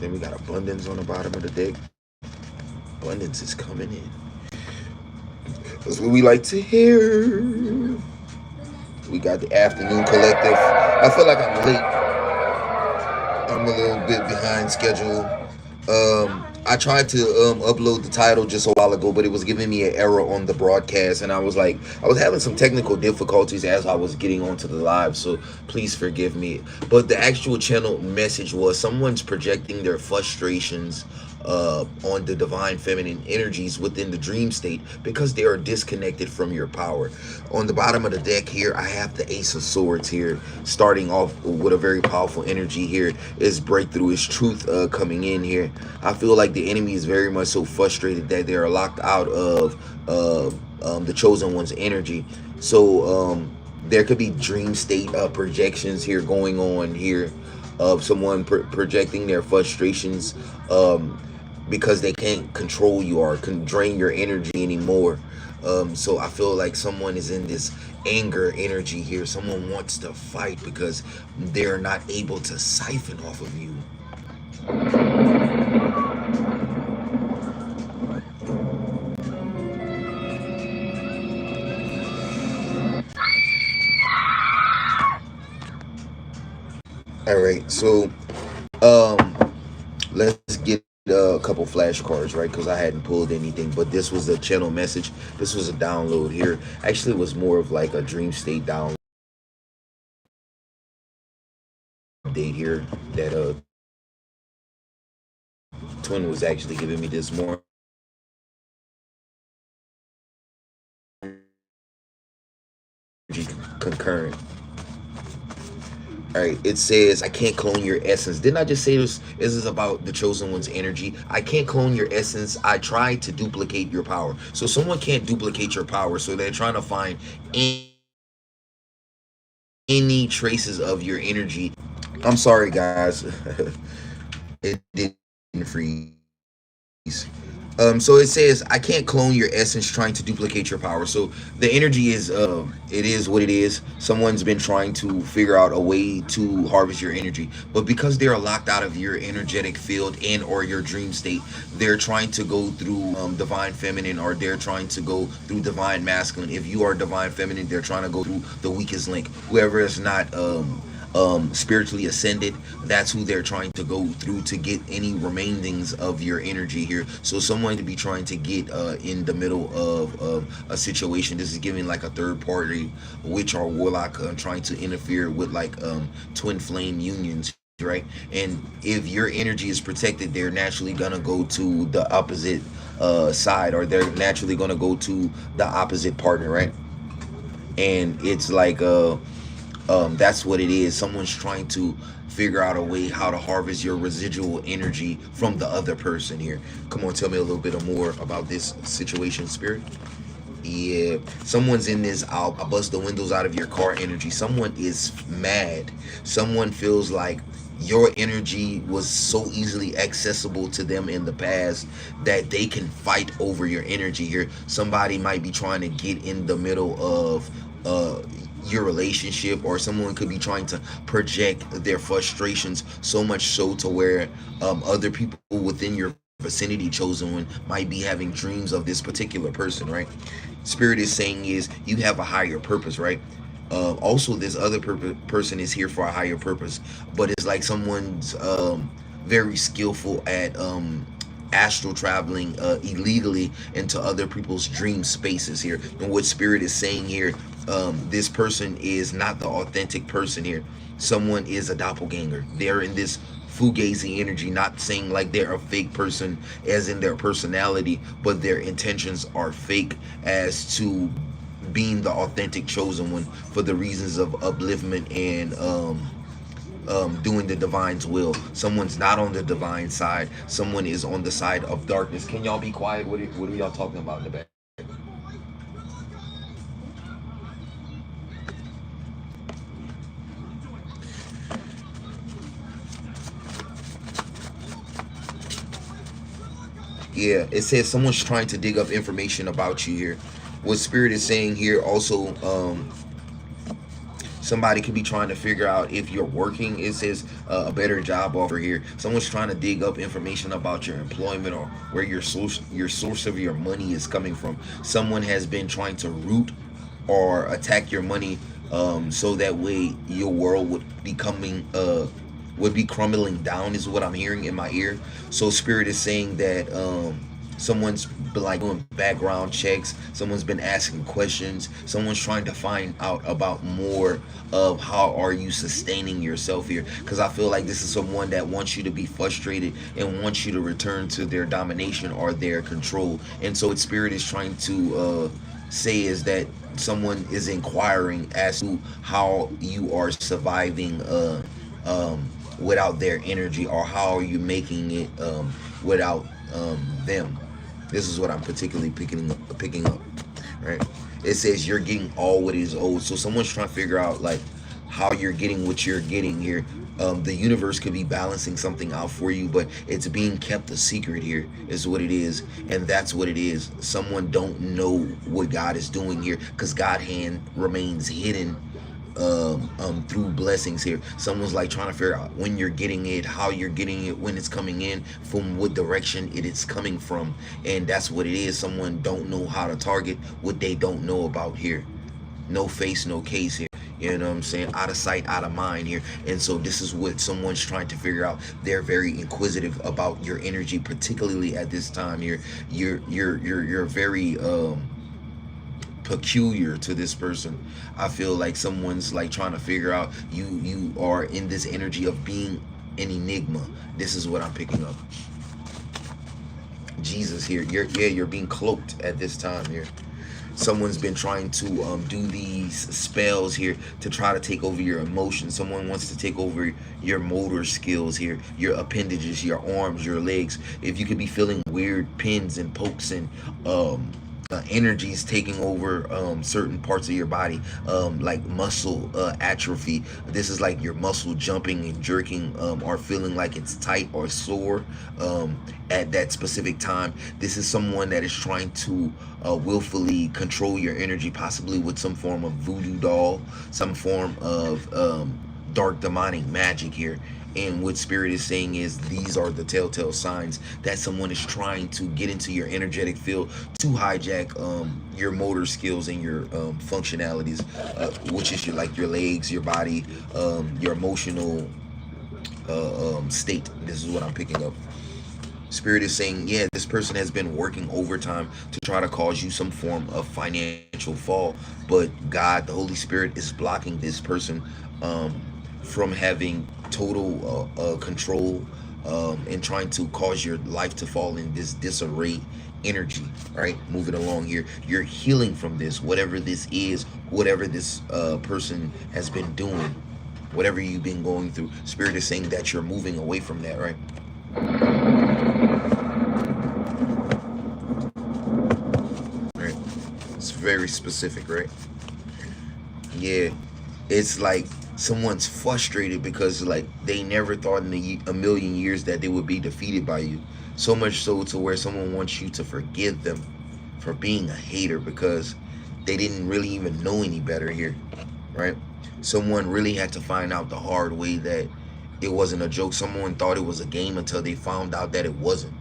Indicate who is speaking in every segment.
Speaker 1: Then we got abundance on the bottom of the deck. Abundance is coming in. That's what we like to hear. We got the afternoon collective. I feel like I'm late. I'm a little bit behind schedule. I tried to upload the title just a while ago, but it was giving me an error on the broadcast, and I was having some technical difficulties as I was getting onto the live, so please forgive me. But the actual channel message was someone's projecting their frustrations on the divine feminine energies within the dream state because they are disconnected from your power. On the bottom of the deck here, I have the Ace of Swords here, starting off with a very powerful energy here. Is breakthrough, is truth coming in here. I feel like the enemy is very much so frustrated that they are locked out of the chosen one's energy. So there could be dream state projections here going on here of someone projecting their frustrations because they can't control you or can drain your energy anymore. So I feel like someone is in this anger energy here. Someone wants to fight because they're not able to siphon off of you. All right, so let's get a couple flashcards, right? Because I hadn't pulled anything, but this was a channel message. This was a download here. Actually, it was more of like a dream state download update here that Twin was actually giving me this morning. Concurrent. All right, it says, I can't clone your essence. Didn't I just say this? This is about the chosen one's energy. I can't clone your essence. I tried to duplicate your power. So someone can't duplicate your power. So they're trying to find any traces of your energy. I'm sorry, guys. It didn't freeze. So it says, I can't clone your essence trying to duplicate your power. So the energy is it is what it is. Someone's been trying to figure out a way to harvest your energy, but because they're locked out of your energetic field and or your dream state, they're trying to go through divine feminine, or they're trying to go through divine masculine. If you are divine feminine, they're trying to go through the weakest link. Whoever is not spiritually ascended, that's who they're trying to go through to get any remainings of your energy here. So someone to be trying to get in the middle of a situation. This is giving like a third party witch or warlock trying to interfere with like twin flame unions, right? And if your energy is protected, they're naturally gonna go to the opposite side, or they're naturally gonna go to the opposite partner, right? And it's like that's what it is. Someone's trying to figure out a way how to harvest your residual energy from the other person here. Come on, tell me a little bit more about this situation, Spirit. Yeah, someone's in this I'll bust the windows out of your car energy. Someone is mad. Someone feels like your energy was so easily accessible to them in the past that they can fight over your energy here. Somebody might be trying to get in the middle of your relationship, or someone could be trying to project their frustrations, so much so to where other people within your vicinity, chosen one, might be having dreams of this particular person, right? Spirit is saying is you have a higher purpose, right? Also, this other person is here for a higher purpose, but it's like someone's very skillful at astral traveling illegally into other people's dream spaces here. And what Spirit is saying here, this person is not the authentic person here. Someone is a doppelganger. They're in this fugazi energy, not saying like they're a fake person as in their personality, but their intentions are fake as to being the authentic chosen one for the reasons of upliftment doing the divine's will. Someone's not on the divine side. Someone is on the side of darkness. Can y'all be quiet? What are y'all talking about in the back? Yeah, it says someone's trying to dig up information about you here. What Spirit is saying here also, somebody could be trying to figure out if you're working. It says a better job offer here. Someone's trying to dig up information about your employment or where your source of your money is coming from. Someone has been trying to root or attack your money, so that way your world would be crumbling down, is what I'm hearing in my ear. So Spirit is saying that someone's been like doing background checks. Someone's been asking questions. Someone's trying to find out about more of how are you sustaining yourself here. Because I feel like this is someone that wants you to be frustrated and wants you to return to their domination or their control. And so what Spirit is trying to say is that someone is inquiring as to how you are surviving without their energy, or how are you making it without them. This is what I'm particularly picking up, right? It says you're getting all what is owed. So someone's trying to figure out like how you're getting what you're getting here. The universe could be balancing something out for you, but it's being kept a secret here, is what it is. And that's what it is. Someone don't know what God is doing here, because God's hand remains hidden through blessings here. Someone's like trying to figure out when you're getting it, how you're getting it, when it's coming in, from what direction it is coming from. And that's what it is. Someone don't know how to target what they don't know about here. No face, no case here. You know what I'm saying? Out of sight, out of mind here. And so this is what someone's trying to figure out. They're very inquisitive about your energy, particularly at this time here. You're very peculiar to this person. I feel like someone's like trying to figure out you are in this energy of being an enigma. This is what I'm picking up. Jesus here. You're being cloaked at this time here. Someone's been trying to do these spells here to try to take over your emotions. Someone wants to take over your motor skills here, your appendages, your arms, your legs. If you could be feeling weird pins and pokes and energies taking over certain parts of your body, like muscle atrophy. This is like your muscle jumping and jerking, or feeling like it's tight or sore at that specific time. This is someone that is trying to willfully control your energy, possibly with some form of voodoo doll, some form of dark demonic magic here. And what Spirit is saying is these are the telltale signs that someone is trying to get into your energetic field to hijack your motor skills and your functionalities, which is your legs, your body, your emotional state. This is what I'm picking up. Spirit is saying, yeah, this person has been working overtime to try to cause you some form of financial fall, but God, the Holy Spirit, is blocking this person from having total control and trying to cause your life to fall in this disarray energy. Right, moving along here, you're healing from this, whatever this is, whatever this person has been doing, whatever you've been going through. Spirit is saying that you're moving away from that, right? Right, it's very specific, right? Yeah, it's like someone's frustrated because like they never thought in a million years that they would be defeated by you. So much so to where someone wants you to forgive them for being a hater because they didn't really even know any better here, right? Someone really had to find out the hard way that it wasn't a joke. Someone thought it was a game until they found out that it wasn't.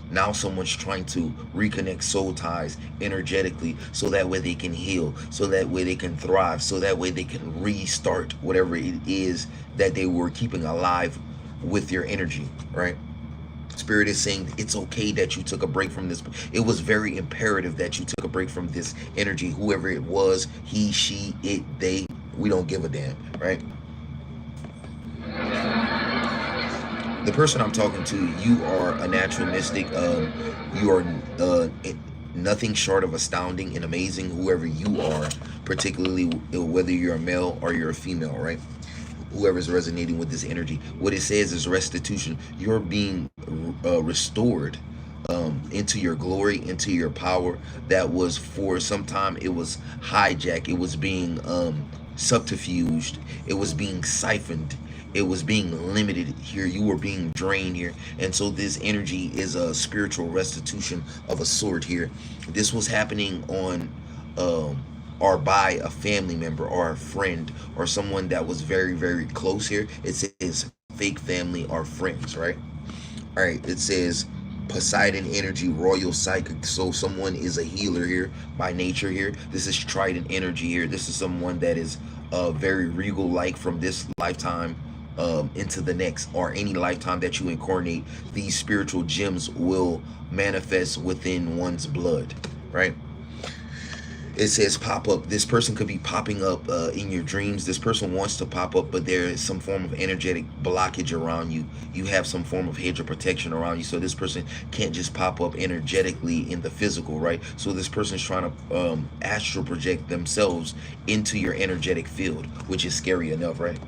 Speaker 1: Now someone's trying to reconnect soul ties energetically so that way they can heal, so that way they can thrive, so that way they can restart whatever it is that they were keeping alive with your energy, right? Spirit is saying it's okay that you took a break from this. It was very imperative that you took a break from this energy, whoever it was, he, she, it, they, we don't give a damn, right? The person I'm talking to, you are a natural mystic. You are nothing short of astounding and amazing, whoever you are, particularly whether you're a male or you're a female, right? whoever's resonating with this energy. What it says is restitution. You're being restored into your glory, into your power that was for some time it was hijacked, it was being subterfuged, it was being siphoned, it was being limited here, you were being drained here. And so this energy is a spiritual restitution of a sort here. This was happening on or by a family member or a friend or someone that was very, very close here. It says fake family or friends, right? All right, it says Poseidon energy, royal psychic. So someone is a healer here by nature here. This is Trident energy here. This is someone that is very regal, like from this lifetime into the next, or any lifetime that you incarnate. These spiritual gems will manifest within one's blood, right? It says pop up. This person could be popping up in your dreams. This person wants to pop up, but there is some form of energetic blockage around you. You have some form of hedge of protection around you, so this person can't just pop up energetically in the physical, right? So this person's trying to astral project themselves into your energetic field, which is scary enough, right?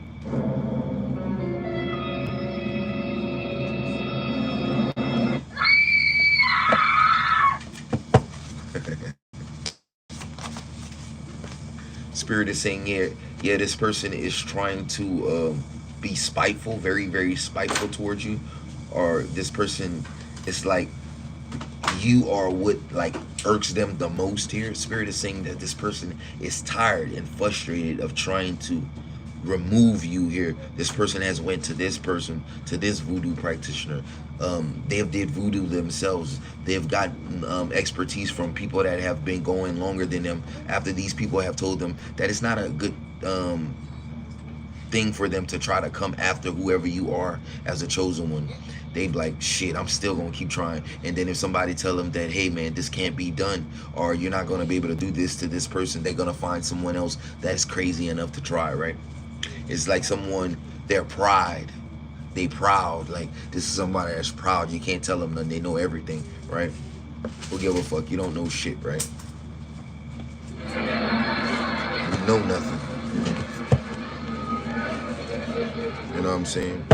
Speaker 1: Spirit is saying, yeah, this person is trying to be spiteful, very, very spiteful towards you, or this person is like, you are what like irks them the most here. Spirit is saying that this person is tired and frustrated of trying to remove you here. This person has went to this person, to this voodoo practitioner. They've did voodoo themselves. They've got expertise from people that have been going longer than them, after these people have told them that it's not a good thing for them to try to come after whoever you are as a chosen one. They be like, shit, I'm still gonna keep trying. And then if somebody tell them that, hey man, this can't be done, or you're not gonna be able to do this to this person, they're gonna find someone else that's crazy enough to try, right? It's like someone, their pride, they proud, like this is somebody that's proud. You can't tell them nothing, they know everything, right? Who give a fuck? You don't know shit, right? You know nothing. You know what I'm saying?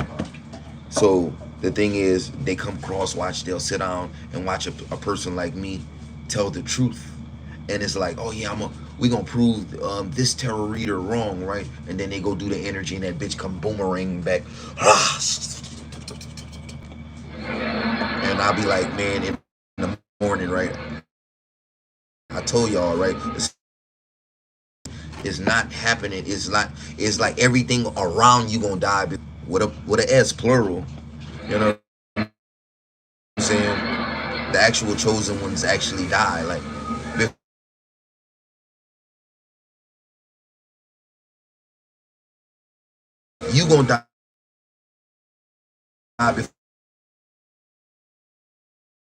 Speaker 1: So the thing is, they come cross watch, they'll sit down and watch a person like me tell the truth. And it's like, oh yeah, we gonna prove this tarot reader wrong, right? And then they go do the energy and that bitch come boomerang back. And I'll be like, man, in the morning, right? I told y'all, right? It's not happening. It's like everything around you gonna die with a S, plural. You know what I'm saying? The actual chosen ones actually die. Like, you gonna die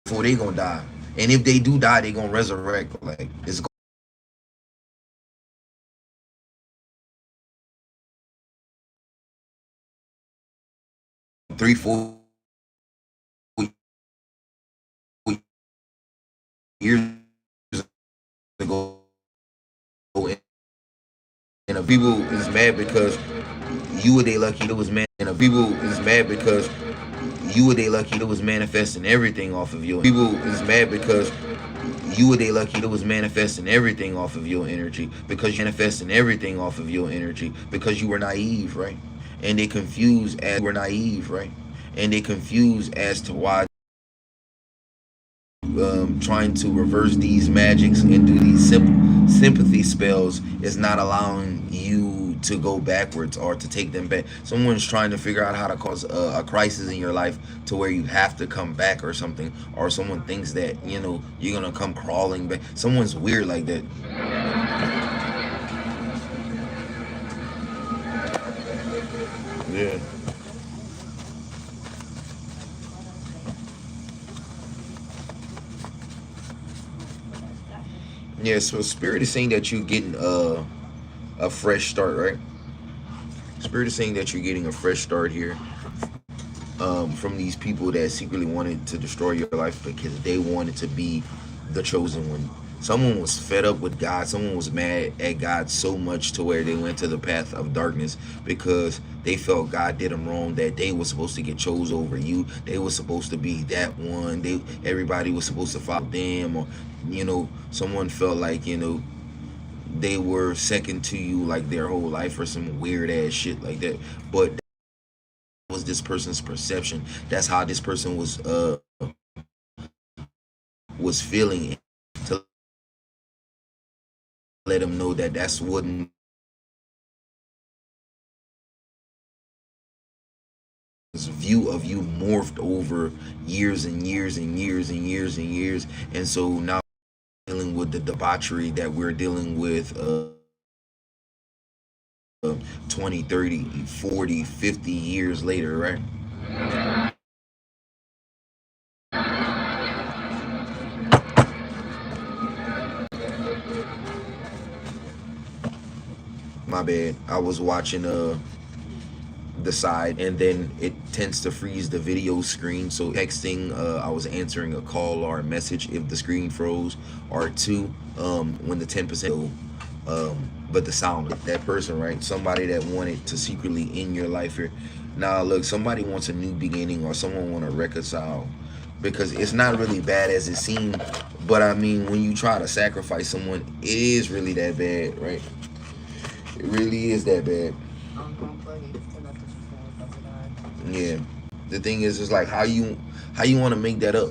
Speaker 1: before they gonna die. And if they do die, they gonna resurrect. Like, it's 3-4 years ago, and a people is mad because you were they lucky it was man, and a people is mad because you were they lucky it was manifesting everything off of you. People is mad because you were they lucky it was manifesting everything off of your energy, because you manifesting everything off of your energy, because you were naive, right? And they confused as we're naive, right? And they confused as to why trying to reverse these magics and do these sympathy spells is not allowing you to go backwards or to take them back. Someone's trying to figure out how to cause a crisis in your life to where you have to come back or something, or someone thinks that, you know, you're gonna come crawling back. Someone's weird like that. Yeah. Yeah, so Spirit is saying that you're getting a fresh start, right? Spirit is saying that you're getting a fresh start here from these people that secretly wanted to destroy your life because they wanted to be the chosen one. Someone was fed up with God. Someone was mad at God so much to where they went to the path of darkness because they felt God did them wrong, that they were supposed to get chose over you. They were supposed to be that one. Everybody was supposed to follow them, or someone felt like they were second to you like their whole life or some weird ass shit like that. But that was this person's perception. That's how this person was feeling, to let them know that that's what view of you morphed over years and years and years and years and years. And so now dealing with the debauchery that we're dealing with 20, 30, 40, 50 years later, right? My bad. I was watching the side, and then it tends to freeze the video screen. So texting, I was answering a call or a message if the screen froze, or two, when the 10%, but the sound, that person, right? Somebody that wanted to secretly end your life here. Now look, somebody wants a new beginning, or someone want to reconcile, because it's not really bad as it seemed. But I mean, when you try to sacrifice someone, it is really that bad, right? It really is that bad. Yeah. The thing is like how you want to make that up.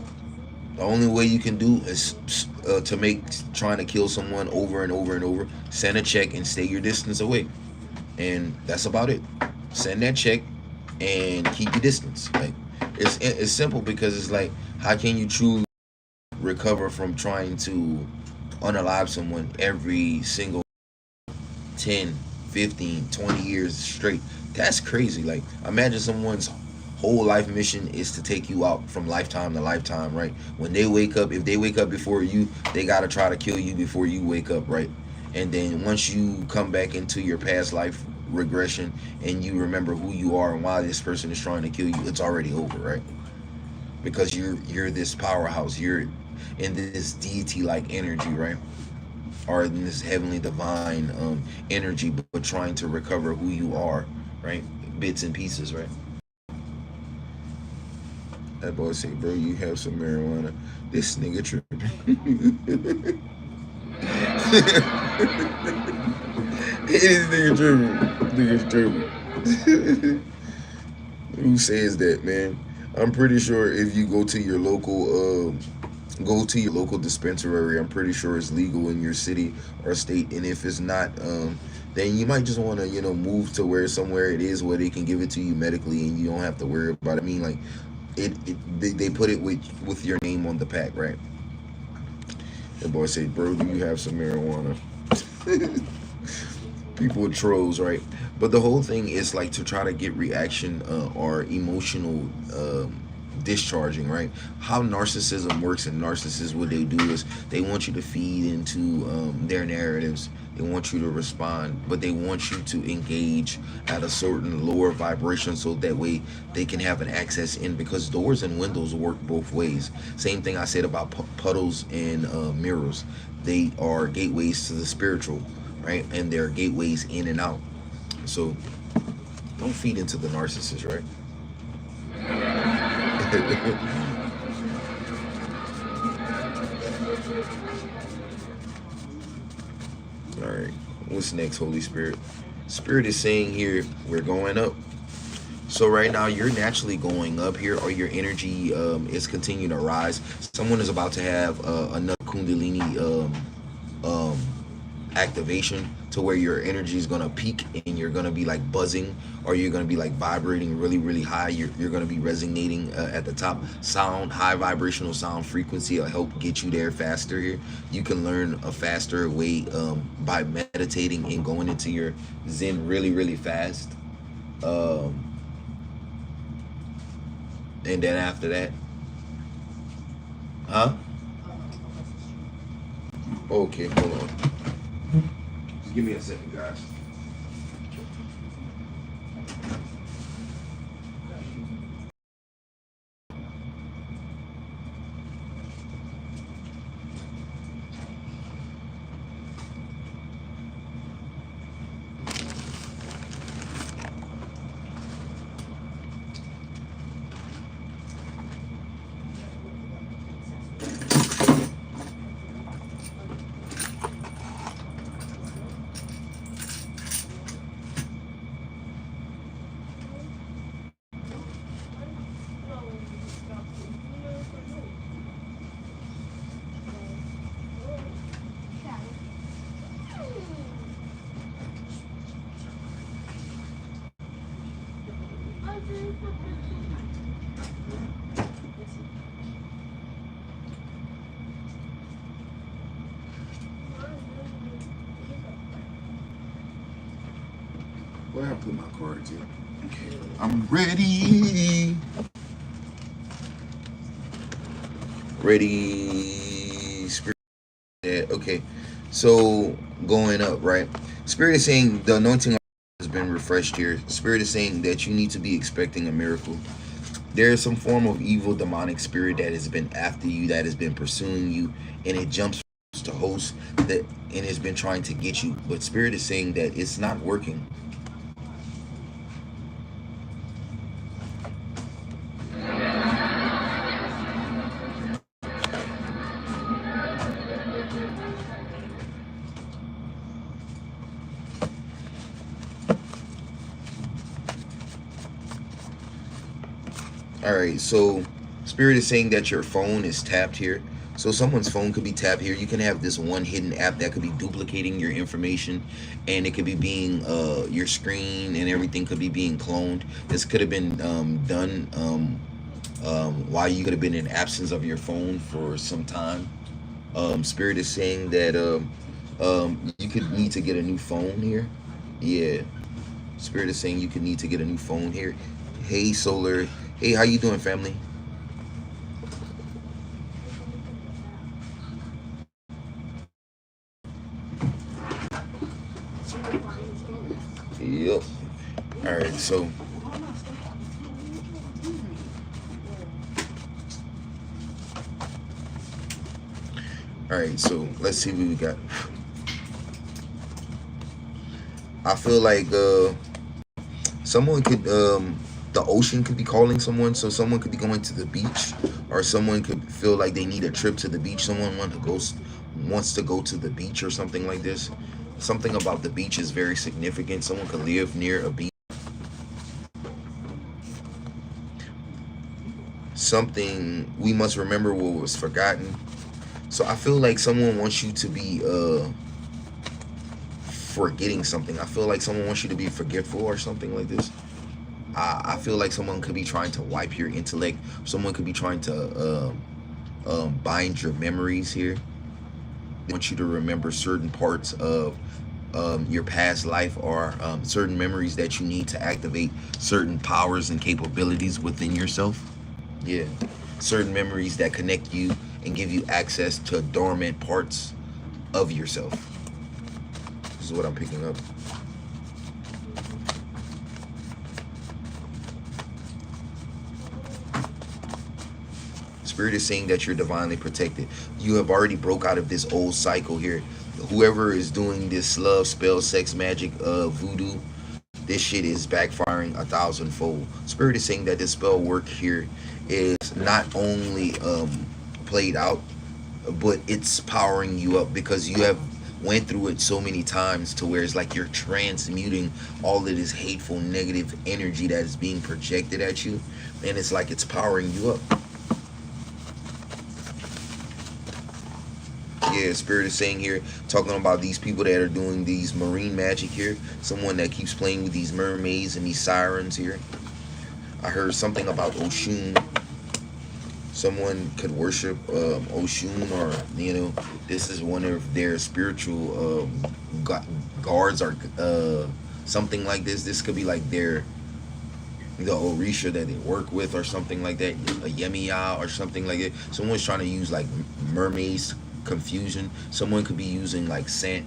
Speaker 1: The only way you can do is to make trying to kill someone over and over and over. Send a check and stay your distance away, and that's about it. Send that check and keep your distance. Like it's simple, because it's like, how can you truly recover from trying to unalive someone every single 10, 15, 20 years straight? That's crazy. Like, imagine someone's whole life mission is to take you out from lifetime to lifetime, right? When they wake up, if they wake up before you, they got to try to kill you before you wake up, right? And then once you come back into your past life regression and you remember who you are and why this person is trying to kill you, it's already over, right? Because you're this powerhouse, you're in this deity like energy, right? Or in this heavenly divine energy, but trying to recover who you are, right? Bits and pieces, right? That boy say, bro, you have some marijuana. This nigga tripping. This nigga tripping. Nigga's tripping. Who says that, man? I'm pretty sure if you go to your local dispensary, I'm pretty sure it's legal in your city or state. And if it's not, then you might just want to move to somewhere it is, where they can give it to you medically and you don't have to worry about it. I mean, like, they put it with your name on the pack, right? The boy said, bro, do you have some marijuana? People are trolls, right? But the whole thing is like to try to get reaction or emotional discharging, right? How narcissism works in narcissists, what they do is they want you to feed into their narratives. They want you to respond, but they want you to engage at a certain lower vibration, so that way they can have an access in, because doors and windows work both ways. Same thing I said about puddles and mirrors. They are gateways to the spiritual, right? And they're gateways in and out. So don't feed into the narcissist, right? All right, what's next, Holy Spirit? Spirit is saying here, we're going up. So right now you're naturally going up here, or your energy is continuing to rise. Someone is about to have another Kundalini activation, to where your energy is gonna peak and you're gonna be like buzzing, or you're gonna be like vibrating really, really high. You're gonna be resonating at the top. Sound, high vibrational sound frequency will help get you there faster here. You can learn a faster way by meditating and going into your Zen really, really fast. And then after that, huh? Okay, hold on. Just give me a second, guys. Where I put my cards in? Okay, I'm ready. Ready, Spirit. Yeah, okay, so going up, right? Spirit is saying the anointing has been refreshed here. Spirit is saying that you need to be expecting a miracle. There is some form of evil demonic spirit that has been after you, that has been pursuing you, and it jumps to host that and has been trying to get you. But Spirit is saying that it's not working. All right, so Spirit is saying that your phone is tapped here. So someone's phone could be tapped here. You can have this one hidden app that could be duplicating your information, and it could be being your screen and everything could be being cloned. This could have been done while you could have been in absence of your phone for some time. Spirit is saying that you could need to get a new phone here. Yeah, Spirit is saying you could need to get a new phone here. Hey, Solar. Hey, how you doing, family? Yep. All right, so let's see what we got. I feel like someone could the ocean could be calling someone, so someone could be going to the beach, or someone could feel like they need a trip to the beach. Someone wants to go to the beach or something like this. Something about the beach is very significant. Someone could live near a beach. Something we must remember what was forgotten. So I feel like someone wants you to be forgetting something. I feel like someone wants you to be forgetful or something like this. I feel like someone could be trying to wipe your intellect. Someone could be trying to bind your memories here. They want you to remember certain parts of your past life, or certain memories that you need to activate certain powers and capabilities within yourself. Yeah, certain memories that connect you and give you access to dormant parts of yourself. This is what I'm picking up. Spirit is saying that you're divinely protected. You have already broke out of this old cycle here. Whoever is doing this love, spell, sex, magic, voodoo, this shit is backfiring 1,000-fold. Spirit is saying that this spell work here is not only played out, but it's powering you up, because you have went through it so many times to where it's like you're transmuting all of this hateful, negative energy that is being projected at you, and it's like it's powering you up. Yeah, Spirit is saying here, talking about these people that are doing these marine magic here. Someone that keeps playing with these mermaids and these sirens here. I heard something about Oshun. Someone could worship Oshun, or, you know, this is one of their spiritual guards, or something like this. This could be like the Orisha that they work with, or something like that. A Yemiya or something like that. Someone's trying to use like mermaids confusion. Someone could be using like Saint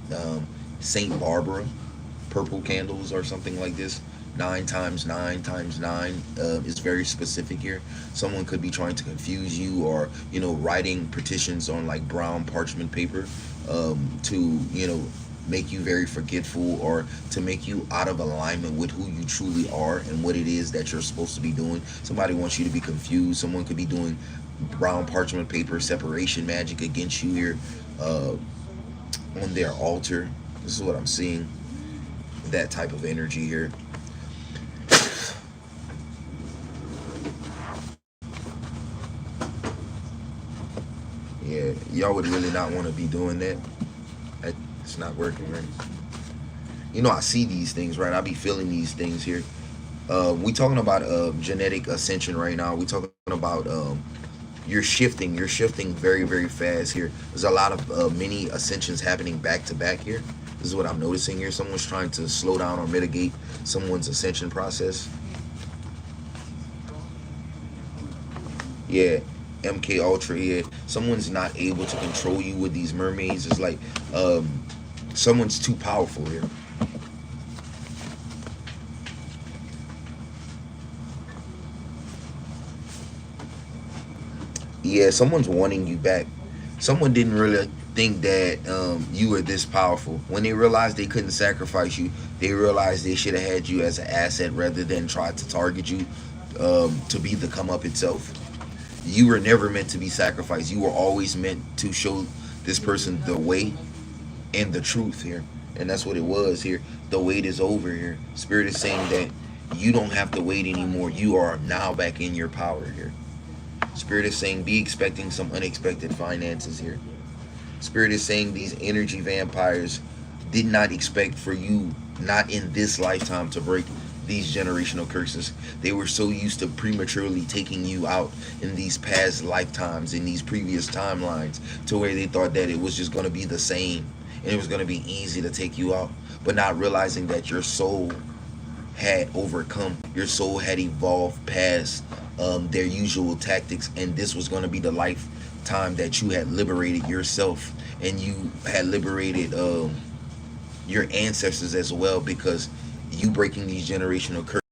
Speaker 1: Barbara purple candles or something like this. 9 times 9 times 9 is very specific here. Someone could be trying to confuse you, or, you know, writing petitions on like brown parchment paper to, you know, make you very forgetful, or to make you out of alignment with who you truly are and what it is that you're supposed to be doing. Somebody wants you to be confused. Someone could be doing brown parchment paper separation magic against you here on their altar. This is what I'm seeing, that type of energy here. Yeah, y'all would really not want to be doing that. It's not working, right? You know, I see these things, right? I be feeling these things here. We talking about genetic ascension right now. We talking about you're shifting very very fast here. There's a lot of many ascensions happening back to back here. This is what I'm noticing here. Someone's trying to slow down or mitigate someone's ascension process. Yeah, MK Ultra here. Someone's not able to control you with these mermaids. It's like someone's too powerful here. Yeah, someone's wanting you back. Someone didn't really think that you were this powerful. When they realized they couldn't sacrifice you, they realized they should have had you as an asset rather than try to target you to be the come up itself. You were never meant to be sacrificed. You were always meant to show this person the way and the truth here. And that's what it was here. The wait is over here. Spirit is saying that you don't have to wait anymore. You are now back in your power here. Spirit is saying be expecting some unexpected finances here. Spirit is saying these energy vampires did not expect for you, not in this lifetime, to break these generational curses. They were so used to prematurely taking you out in these past lifetimes, in these previous timelines, to where they thought that it was just going to be the same and it was going to be easy to take you out, but not realizing that your soul had overcome, your soul had evolved past their usual tactics, and this was going to be the lifetime that you had liberated yourself, and you had liberated your ancestors as well, because you breaking these generational curses,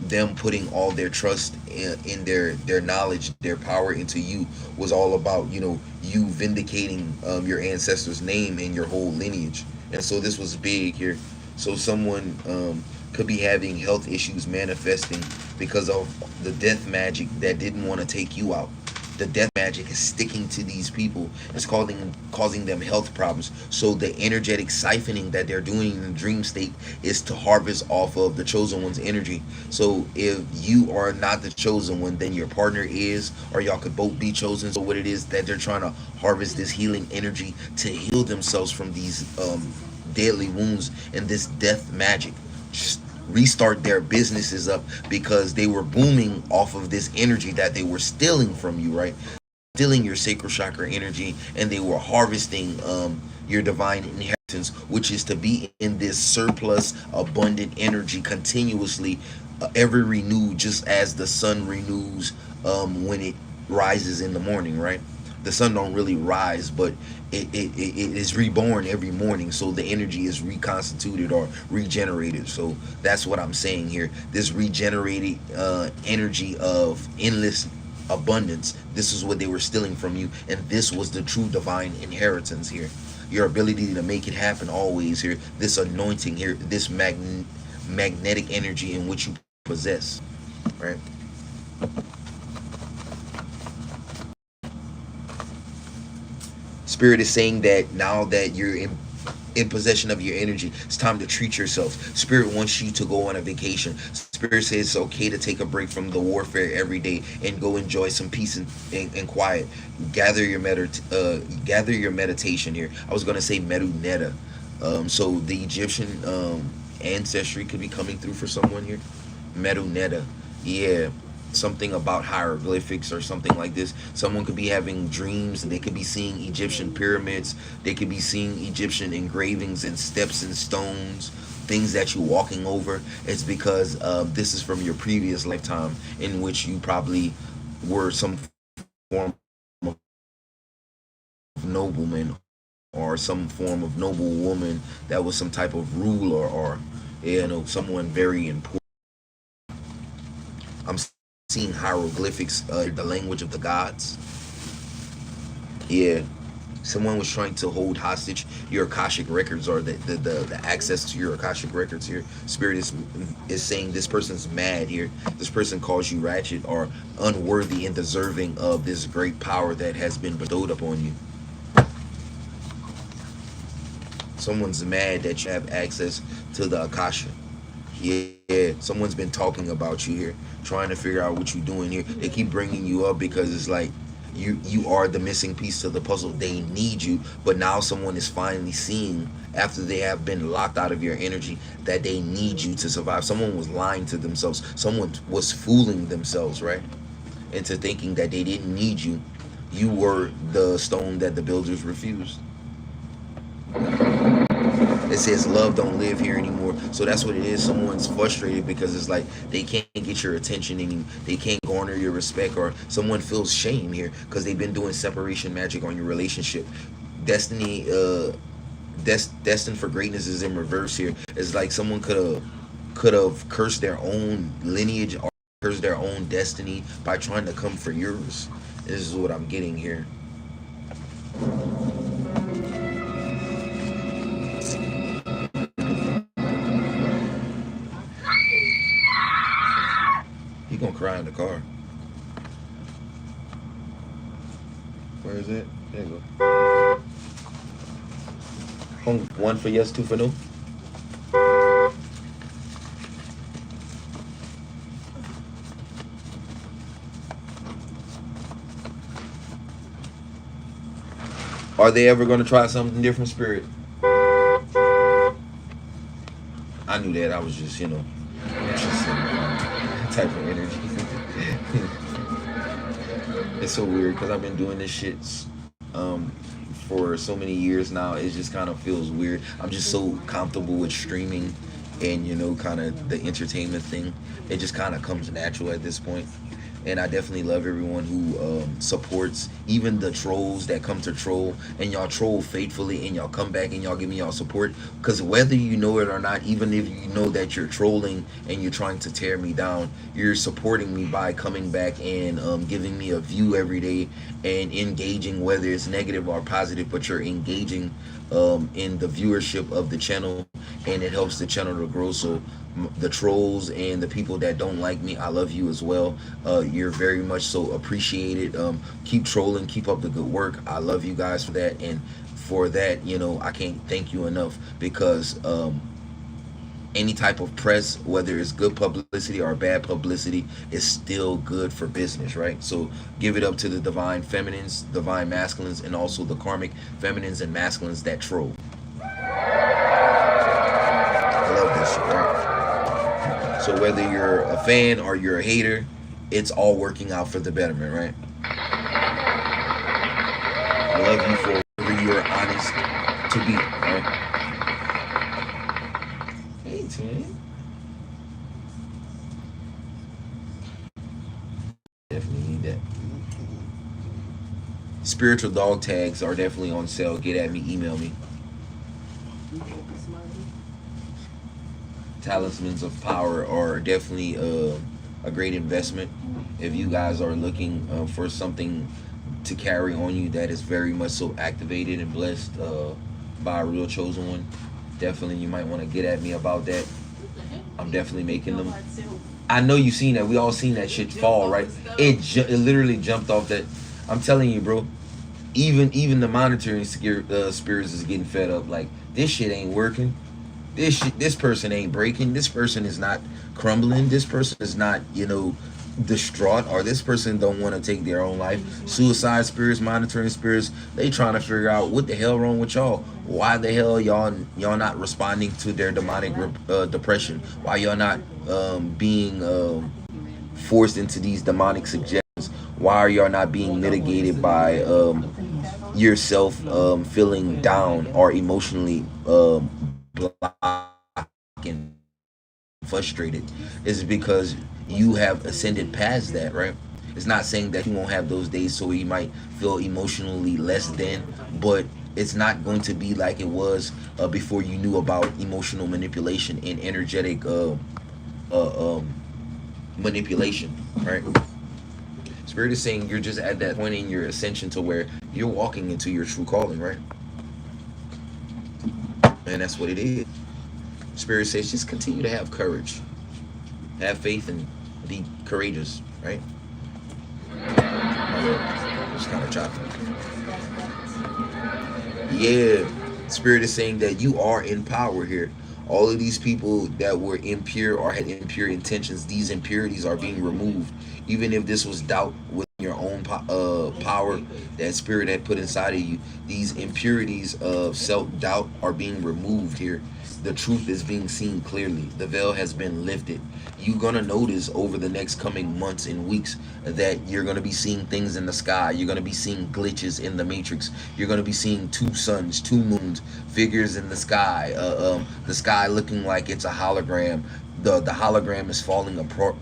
Speaker 1: them putting all their trust in their knowledge, their power into you, was all about, you know, you vindicating your ancestors' name and your whole lineage. And so this was big here. So someone could be having health issues manifesting because of the death magic that didn't want to take you out. The death magic is sticking to these people. It's causing them health problems. So the energetic siphoning that they're doing in the dream state is to harvest off of the chosen one's energy. So if you are not the chosen one, then your partner is, or y'all could both be chosen. So what it is that they're trying to harvest this healing energy to heal themselves from these deadly wounds and this death magic. Just restart their businesses up, because they were booming off of this energy that they were stealing from you, right? Stealing your sacral chakra energy, and they were harvesting your divine inheritance, which is to be in this surplus abundant energy continuously, ever renewed, just as the sun renews when it rises in the morning, right? The sun don't really rise, but it is reborn every morning, so the energy is reconstituted or regenerated. So that's what I'm saying here. This regenerated energy of endless abundance, this is what they were stealing from you, and this was the true divine inheritance here. Your ability to make it happen always here, this anointing here, this magnetic energy in which you possess, right? Spirit is saying that now that you're in possession of your energy, it's time to treat yourself. Spirit wants you to go on a vacation. Spirit says it's okay to take a break from the warfare every day and go enjoy some peace and quiet. Gather your meditation here. I was going to say Meruneta. So the Egyptian ancestry could be coming through for someone here. Meruneta. Yeah. Something about hieroglyphics or something like this. Someone could be having dreams, and they could be seeing Egyptian pyramids. They could be seeing Egyptian engravings and steps and stones, things that you're walking over. It's because this is from your previous lifetime, in which you probably were some form of nobleman or some form of noble woman that was some type of ruler, or, you know, someone very important. I'm seeing hieroglyphics, the language of the gods. Yeah, someone was trying to hold hostage your Akashic records, or the access to your Akashic records here. Spirit is saying this person's mad here. This person calls you ratchet or unworthy and deserving of this great power that has been bestowed upon you. Someone's mad that you have access to the Akasha. Yeah, someone's been talking about you here, trying to figure out what you're doing here. They keep bringing you up because it's like You are the missing piece to the puzzle. They need you, but now someone is finally seeing, after they have been locked out of your energy, that they need you to survive. Someone was lying to themselves. Someone was fooling themselves, right, into thinking that they didn't need you. You were the stone that the builders refused. It says love don't live here anymore. So that's what it is. Someone's frustrated because it's like they can't get your attention and they can't garner your respect, or someone feels shame here because they've been doing separation magic on your relationship. Destiny, destined for greatness is in reverse here. It's like someone could have cursed their own lineage or cursed their own destiny by trying to come for yours. This is what I'm getting here. He gonna cry in the car. Where is it? There you go. One for yes, two for no. Are they ever going to try something different, Spirit? I knew that. I was just, you know, interested in type of energy. It's so weird because I've been doing this shit for so many years now. It just kind of feels weird. I'm just so comfortable with streaming and, you know, kind of the entertainment thing. It just kind of comes natural at this point. And I definitely love everyone who supports, even the trolls that come to troll, and y'all troll faithfully, and y'all come back and y'all give me y'all support. Because whether you know it or not, even if you know that you're trolling and you're trying to tear me down, you're supporting me by coming back and giving me a view every day and engaging, whether it's negative or positive, but you're engaging in the viewership of the channel, and it helps the channel to grow. So the trolls and the people that don't like me, I love you as well. You're very much so appreciated. Keep trolling, keep up the good work. I love you guys for that, and for that, you know, I can't thank you enough, because any type of press, whether it's good publicity or bad publicity, is still good for business, right? So give it up to the divine feminines, divine masculines, and also the karmic feminines and masculines that troll. I love this shit, right? So whether you're a fan or you're a hater, it's all working out for the betterment, right? I love you for whoever you're honest to be, right? Hey, twin. Definitely need that. Spiritual dog tags are definitely on sale. Get at me, email me. Talismans of power are definitely a great investment if you guys are looking for something to carry on you that is very much so activated and blessed by a real chosen one. Definitely you might want to get at me about that. I'm definitely making them. I know you've seen that. We all seen that shit fall, right? It literally jumped off that. I'm telling you, bro. Even the monitoring spirits is getting fed up. Like, this shit ain't working. This person ain't breaking. This person is not crumbling. This person is not, you know, distraught, or this person don't want to take their own life. Suicide spirits, monitoring spirits, they trying to figure out what the hell wrong with y'all. Why the hell y'all not responding to their demonic depression? Why y'all not being forced into these demonic suggestions? Why are y'all not being mitigated by yourself feeling down or emotionally and frustrated? Is because you have ascended past that, right? It's not saying that you won't have those days, so you might feel emotionally less than, but it's not going to be like it was before you knew about emotional manipulation and energetic manipulation, right? Spirit is saying you're just at that point in your ascension to where you're walking into your true calling, right? And that's what it is. Spirit says just continue to have courage, have faith, and be courageous, right? It's kind of choppy. Yeah, Spirit is saying that you are in power here. All of these people that were impure or had impure intentions, these impurities are being removed. Even if this was doubt with your own power, that spirit that put inside of you. These impurities of self-doubt are being removed here. The truth is being seen clearly. The veil has been lifted. You're going to notice over the next coming months and weeks that you're going to be seeing things in the sky. You're going to be seeing glitches in the matrix. You're going to be seeing two suns, two moons, figures in the sky. The sky looking like it's a hologram. The hologram is falling apart.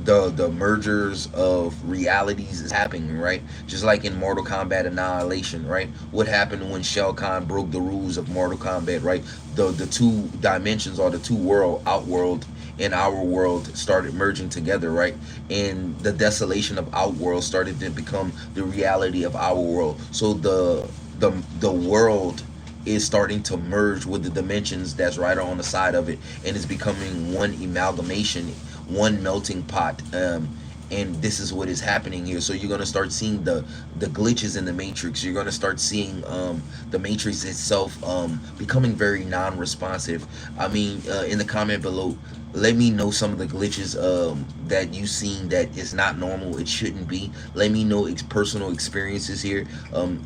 Speaker 1: The mergers of realities is happening, right? Just like in Mortal Kombat Annihilation, right? What happened when Shao Kahn broke the rules of Mortal Kombat, right? The two dimensions, or the two outworld and our world, started merging together, right? And the desolation of outworld started to become the reality of our world. So the world is starting to merge with the dimensions that's right on the side of it, and it's becoming one amalgamation, one melting pot. And this is what is happening here. So you're going to start seeing the glitches in the matrix. You're going to start seeing the matrix itself becoming very non-responsive. I mean, in the comment below, let me know some of the glitches that you've seen that is not normal. It shouldn't be. Let me know personal experiences here.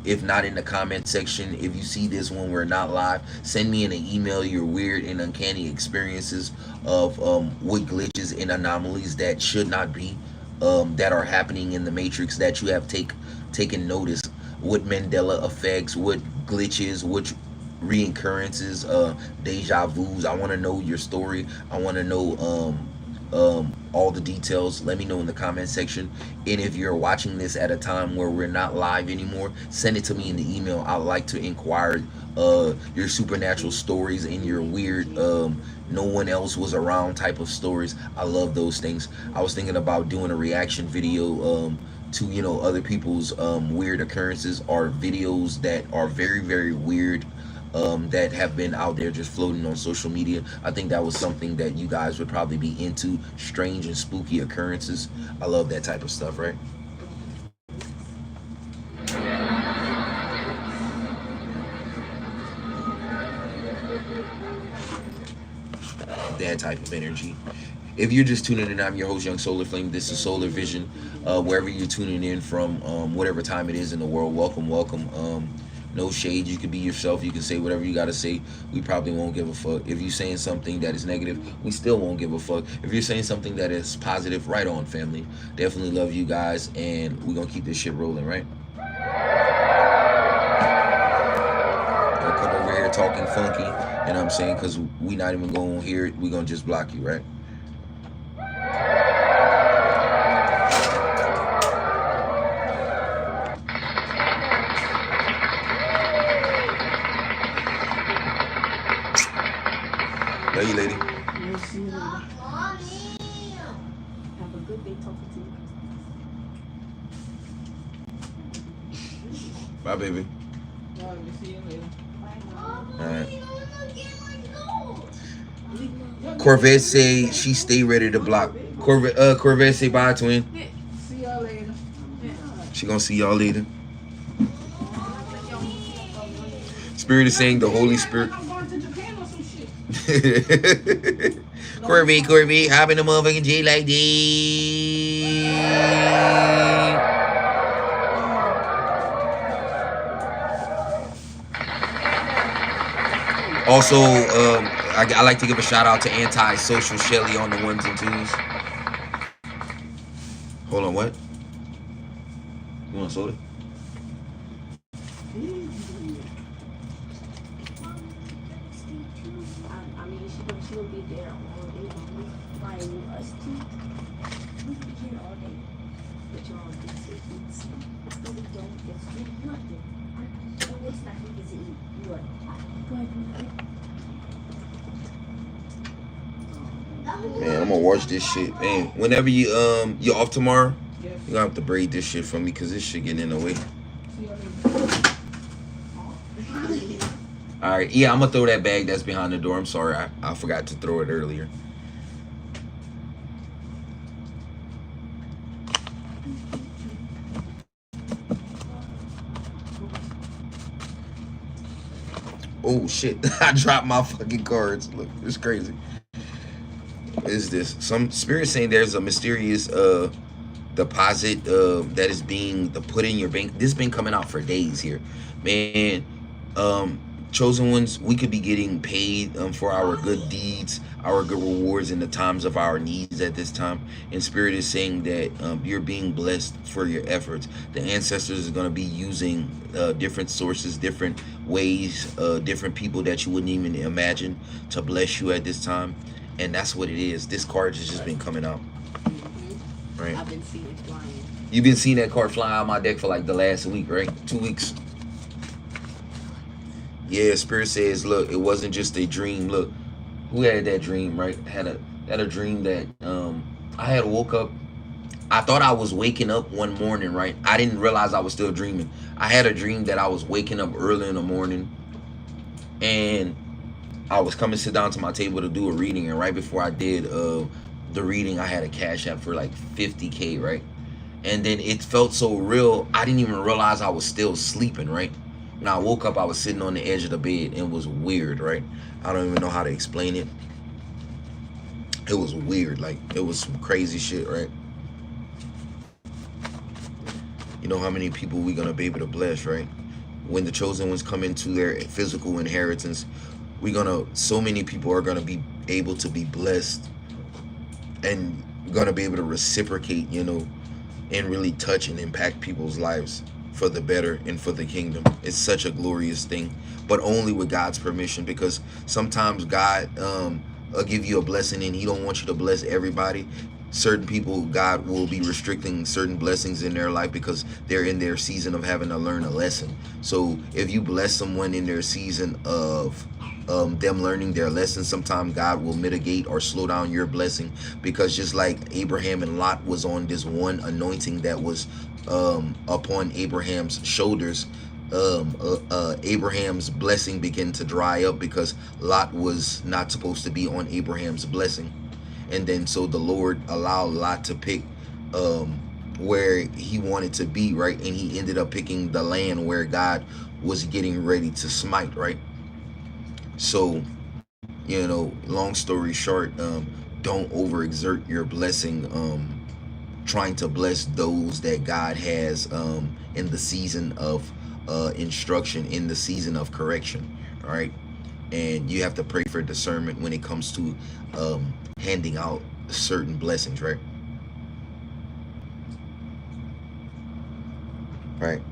Speaker 1: If not, in the comment section, if you see this when we're not live, send me in an email your weird and uncanny experiences of what glitches and anomalies that should not be, that are happening in the matrix, that you have taken notice. What Mandela effects, what glitches, which reoccurrences, deja vus. I want to know your story. I want to know all the details. Let me know in the comment section. And if you're watching this at a time where we're not live anymore, send it to me in the email. I'd like to inquire your supernatural stories and your weird no one else was around type of stories. I love those things. I was thinking about doing a reaction video to, you know, other people's weird occurrences, or videos that are very, very weird, that have been out there just floating on social media. I think that was something that you guys would probably be into, strange and spooky occurrences. I love that type of stuff, right? That type of energy. If you're just tuning in, I'm your host, Young Solar Flame. This is Solar Vision. Wherever you're tuning in from, whatever time it is in the world, welcome. No shade. You can be yourself. You can say whatever you got to say. We probably won't give a fuck. If you're saying something that is negative, we still won't give a fuck. If you're saying something that is positive, right on, family. Definitely love you guys, and we're going to keep this shit rolling, right? Don't come over here talking funky, you know what I'm saying? Because we not even going to hear it. We're going to just block you, right? Love you, lady.
Speaker 2: Have a good day talking to you.
Speaker 1: Bye, baby.
Speaker 2: All right, we'll see you later.
Speaker 1: Alright. Corvette say she stay ready to block. Corvette say bye, twin.
Speaker 2: See y'all later.
Speaker 1: She gonna see y'all later. Spirit is saying the Holy Spirit.
Speaker 2: I'm going to Japan or some shit.
Speaker 1: Corvette, hop in the motherfucking jet like this. Also, I like to give a shout out to Anti-Social Shelly on the ones and twos. Hold on, what? You want soda?
Speaker 2: I mean, she'll be there all day long. Buying us too. We be here all day. But y'all get to eat some. But we don't get to eat nothing. And it's not we get to eat what?
Speaker 1: Man, I'm gonna watch this shit. Man, whenever you're off tomorrow,
Speaker 2: Yes.
Speaker 1: you're gonna have to braid this shit for me, because this shit getting in the way.
Speaker 2: See y'all later.
Speaker 1: Alright, yeah, I'm gonna throw that bag that's behind the door. I'm sorry, I forgot to throw it earlier. Oh shit, I dropped my fucking cards. Look, it's crazy. What is this? Some spirit saying there's a mysterious deposit that is being put in your bank. This has been coming out for days here, man. Chosen ones, we could be getting paid for our good deeds, our good rewards in the times of our needs at this time. And Spirit is saying that you're being blessed for your efforts. The ancestors are going to be using different sources, different ways, different people that you wouldn't even imagine to bless you at this time. And that's what it is. This card has just been coming out. Right.
Speaker 2: I've been seeing it flying.
Speaker 1: You've been seeing that card fly out my deck for like the last week, right? 2 weeks. Yeah, Spirit says, look, it wasn't just a dream. Look, who had that dream, right? Had a dream that I had woke up. I thought I was waking up one morning, right? I didn't realize I was still dreaming. I had a dream that I was waking up early in the morning, and I was coming to sit down to my table to do a reading, and right before I did the reading, I had a cash app for like 50K, right? And then it felt so real, I didn't even realize I was still sleeping, right? When I woke up, I was sitting on the edge of the bed, and it was weird, right? I don't even know how to explain it. It was weird, like it was some crazy shit, right? You know how many people we gonna be able to bless, right? When the chosen ones come into their physical inheritance, so many people are gonna be able to be blessed and gonna be able to reciprocate, you know, and really touch and impact people's lives for the better and for the kingdom. It's such a glorious thing, but only with God's permission, because sometimes God will give you a blessing and he don't want you to bless everybody. Certain people, God will be restricting certain blessings in their life because they're in their season of having to learn a lesson. So if you bless someone in their season of them learning their lesson, sometimes God will mitigate or slow down your blessing, because just like Abraham and Lot was on this one anointing that was upon Abraham's shoulders, Abraham's blessing began to dry up because Lot was not supposed to be on Abraham's blessing. And then so the Lord allowed Lot to pick where he wanted to be, right? And he ended up picking the land where God was getting ready to smite, right? So, you know, long story short, don't overexert your blessing trying to bless those that God has in the season of instruction, in the season of correction, all right? And you have to pray for discernment when it comes to handing out certain blessings, right? Right.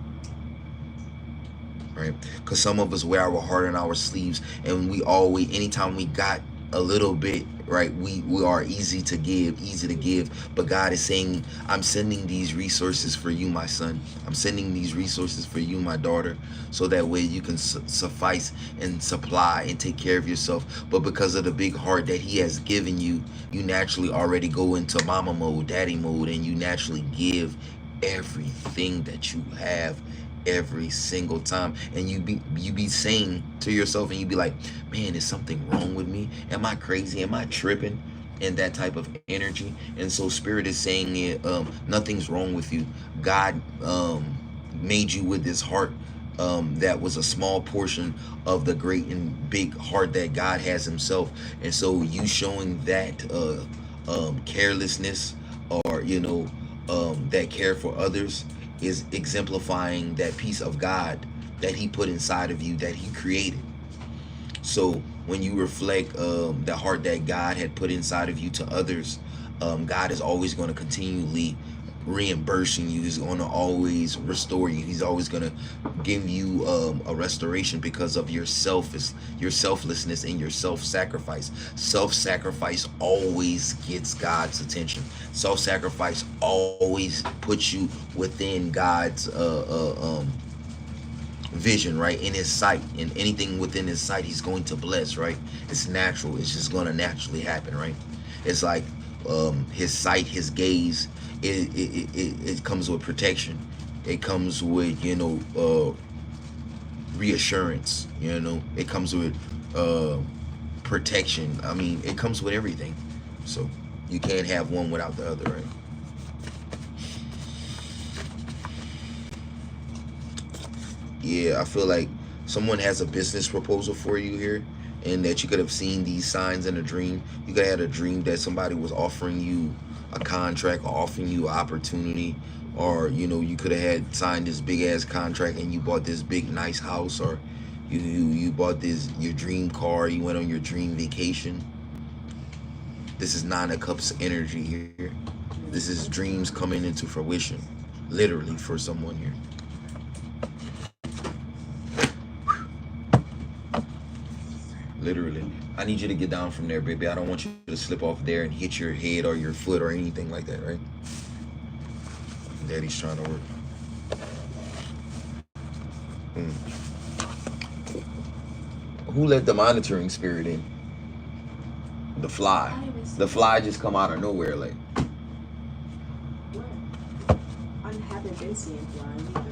Speaker 1: Right, because some of us wear our heart on our sleeves, and we always, anytime we got a little bit, right, we are easy to give. But God is saying, I'm sending these resources for you, my son. I'm sending these resources for you, my daughter, so that way you can suffice and supply and take care of yourself. But because of the big heart that he has given you, you naturally already go into mama mode, daddy mode, and you naturally give everything that you have every single time. And you be saying to yourself, and you be like, man, is something wrong with me? Am I crazy? Am I tripping? And that type of energy. And so Spirit is saying it, nothing's wrong with you. God made you with this heart that was a small portion of the great and big heart that God has himself. And so you showing that carelessness, or you know, that care for others, is exemplifying that piece of God that he put inside of you, that he created. So when you reflect the heart that God had put inside of you to others, God is always going to continually reimbursing you. He's going to always restore you. He's always going to give you a restoration because of your selflessness and your self-sacrifice. Self-sacrifice always gets God's attention. Self-sacrifice always puts you within God's vision, right? In his sight, and anything within his sight he's going to bless, right? It's natural. It's just going to naturally happen, right? It's like his sight, his gaze, it comes with protection. It comes with, you know, reassurance, you know. It comes with protection. I mean, it comes with everything. So you can't have one without the other, right? Yeah, I feel like someone has a business proposal for you here, and that you could have seen these signs in a dream. You could have had a dream that somebody was offering you a contract, or offering you an opportunity, or you know, you could have had signed this big ass contract and you bought this big nice house, or you bought this your dream car, you went on your dream vacation. This is Nine of Cups energy here. This is dreams coming into fruition, literally, for someone here. Literally. I need you to get down from there, baby. I don't want you to slip off there and hit your head or your foot or anything like that, right? Daddy's trying to work. Who let the monitoring spirit in? The fly. The fly just come out of nowhere, like.
Speaker 2: Where? I haven't been seeing flies either.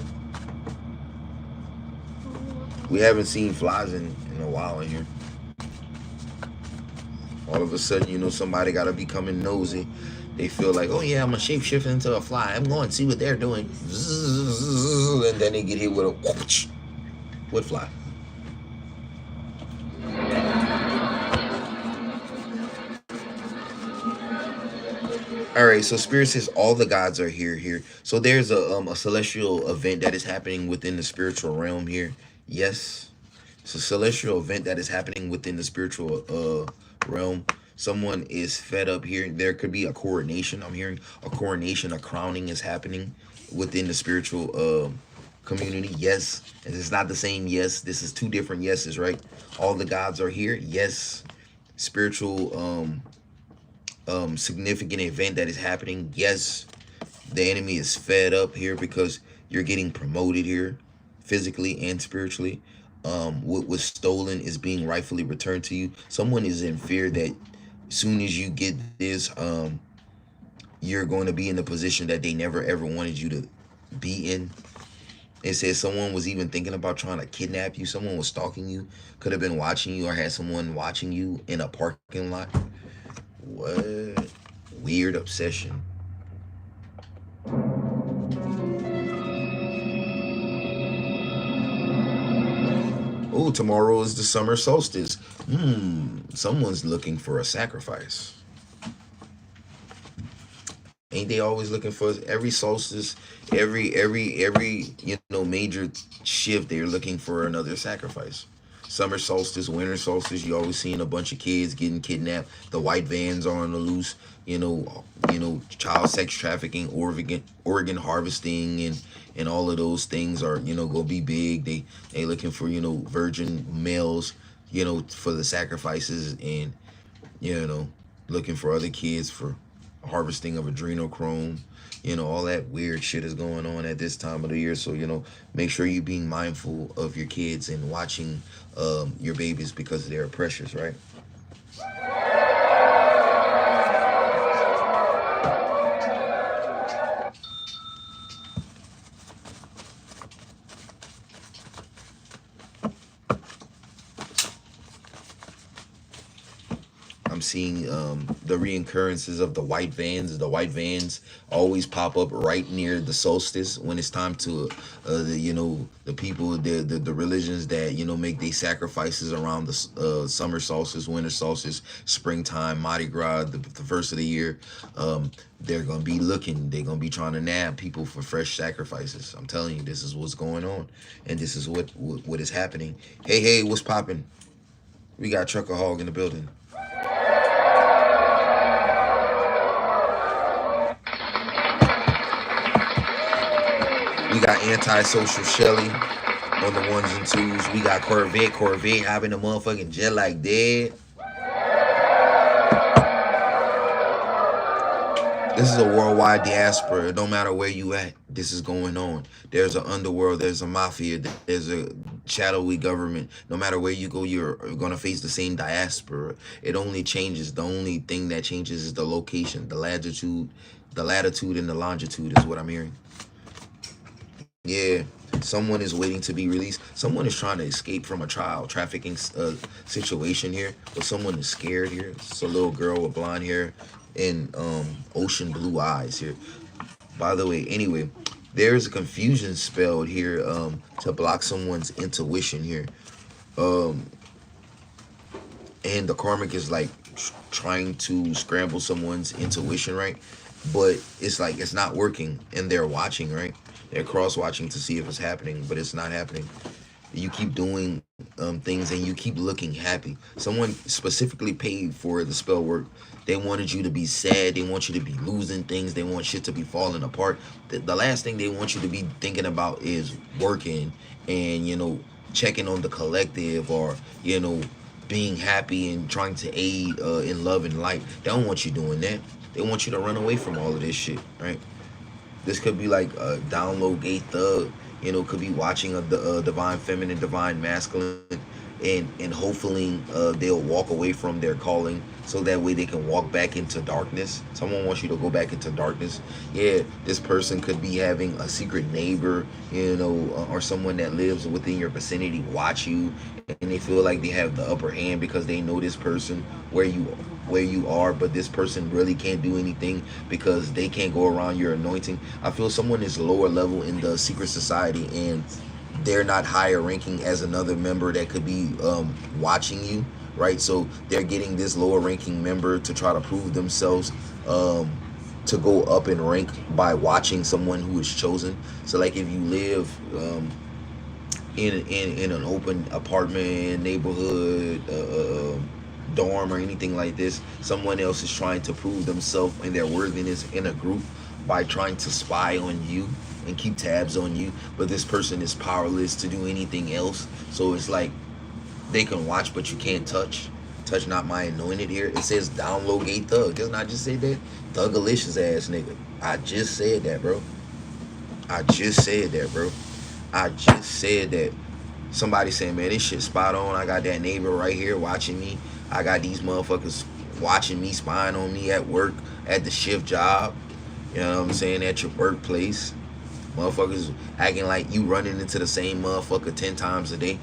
Speaker 1: We haven't seen flies in a while in here. All of a sudden, you know, somebody got to be coming nosy. They feel like, oh yeah, I'm going to shapeshift into a fly. I'm going to see what they're doing. And then they get hit with a whoosh. What fly? All right, so Spirit says all the gods are here. So there's a celestial event that is happening within the spiritual realm here. Yes. It's a celestial event that is happening within the spiritual realm. Someone is fed up here. There could be a coronation. I'm hearing a coronation, a crowning is happening within the spiritual community. Yes. And it's not the same yes. This is two different yeses, right? All the gods are here. Yes. Spiritual significant event that is happening. Yes. The enemy is fed up here because you're getting promoted here, physically and spiritually. What was stolen is being rightfully returned to you. Someone is in fear that as soon as you get this, you're going to be in the position that they never ever wanted you to be in. It says someone was even thinking about trying to kidnap you. Someone was stalking you, could have been watching you, or had someone watching you in a parking lot. What? Weird obsession. Oh, tomorrow is the summer solstice. Someone's looking for a sacrifice. Ain't they always looking for every solstice, every you know, major shift, they're looking for another sacrifice. Summer solstice, winter solstice, you always seeing a bunch of kids getting kidnapped. The white vans are on the loose, you know, child sex trafficking, organ harvesting, and all of those things are, you know, gonna be big. They looking for, you know, virgin males, you know, for the sacrifices, and you know, looking for other kids for harvesting of adrenochrome. You know, all that weird shit is going on at this time of the year. So, you know, make sure you're being mindful of your kids and watching your babies, because they're precious, right? I'm seeing the reoccurrences of the white vans. The white vans always pop up right near the solstice when it's time to, you know, the people, the religions that, you know, make these sacrifices around the summer solstice, winter solstice, springtime, Mardi Gras, the first of the year. They're going to be looking. They're going to be trying to nab people for fresh sacrifices. I'm telling you, this is what's going on. And this is what is happening. Hey, what's popping? We got Trucker Hog in the building. We got Antisocial Shelly on the ones and twos. We got Corvette hopping the motherfucking jet like that. This is a worldwide diaspora. No matter where you at, this is going on. There's an underworld. There's a mafia. There's a shadowy government. No matter where you go, you're going to face the same diaspora. It only changes. The only thing that changes is the location, the latitude and the longitude is what I'm hearing. Yeah, someone is waiting to be released. Someone is trying to escape from a child trafficking situation here, but someone is scared here. It's a little girl with blonde hair and ocean blue eyes here. By the way, anyway, there's a confusion spelled here to block someone's intuition here. And the karmic is like trying to scramble someone's intuition, right? but it's like it's not working, and they're watching, right? They're cross watching to see if it's happening, but it's not happening. You keep doing things and you keep looking happy. Someone specifically paid for the spell work. They wanted you to be sad. They want you to be losing things. They want shit to be falling apart. The last thing they want you to be thinking about is working and, checking on the collective, or, being happy and trying to aid in love and light. They don't want you doing that. They want you to run away from all of this shit, right? This could be like a download gay thug, could be watching a divine feminine, divine masculine, and hopefully they'll walk away from their calling so that way they can walk back into darkness. Someone wants you to go back into darkness. Yeah, this person could be having a secret neighbor, or someone that lives within your vicinity watch you, and they feel like they have the upper hand because they know this person where you are, but this person really can't do anything because they can't go around your anointing. I feel someone is lower level in the secret society, and they're not higher ranking as another member that could be watching you, right? So they're getting this lower ranking member to try to prove themselves, to go up in rank by watching someone who is chosen. So like if you live in an open apartment, neighborhood, dorm, or anything like this, someone else is trying to prove themselves and their worthiness in a group by trying to spy on you and keep tabs on you, but this person is powerless to do anything else. So it's like they can watch, but you can't touch not my anointed here. It says download gay thug. Doesn't I just say that? Thugalicious ass nigga. I just said that, bro. I just said that. Somebody saying, man, this shit spot on. I got that neighbor right here watching me. I got these motherfuckers watching me, spying on me at work, at the shift job. You know what I'm saying? At your workplace. Motherfuckers acting like you running into the same motherfucker 10 times a day.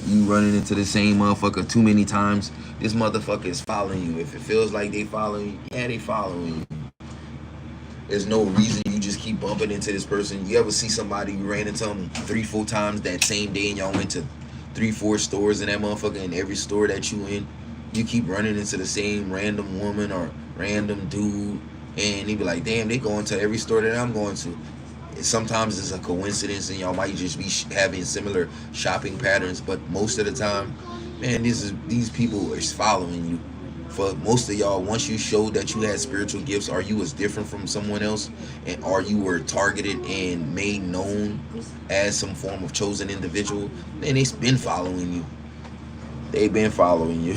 Speaker 1: You running into the same motherfucker too many times. This motherfucker is following you. If it feels like they following you, yeah, they following you. There's no reason you just keep bumping into this person. You ever see somebody, you ran into them 3-4 times that same day, and y'all went to 3-4 stores in that motherfucker, and every store that you in, you keep running into the same random woman or random dude, and they be like, damn, they going to every store that I'm going to. Sometimes it's a coincidence, and y'all might just be having similar shopping patterns, but most of the time, man, these people are following you. For most of y'all, once you showed that you had spiritual gifts, or you was different from someone else, and or you were targeted and made known as some form of chosen individual, man, they've been following you. They've been following you.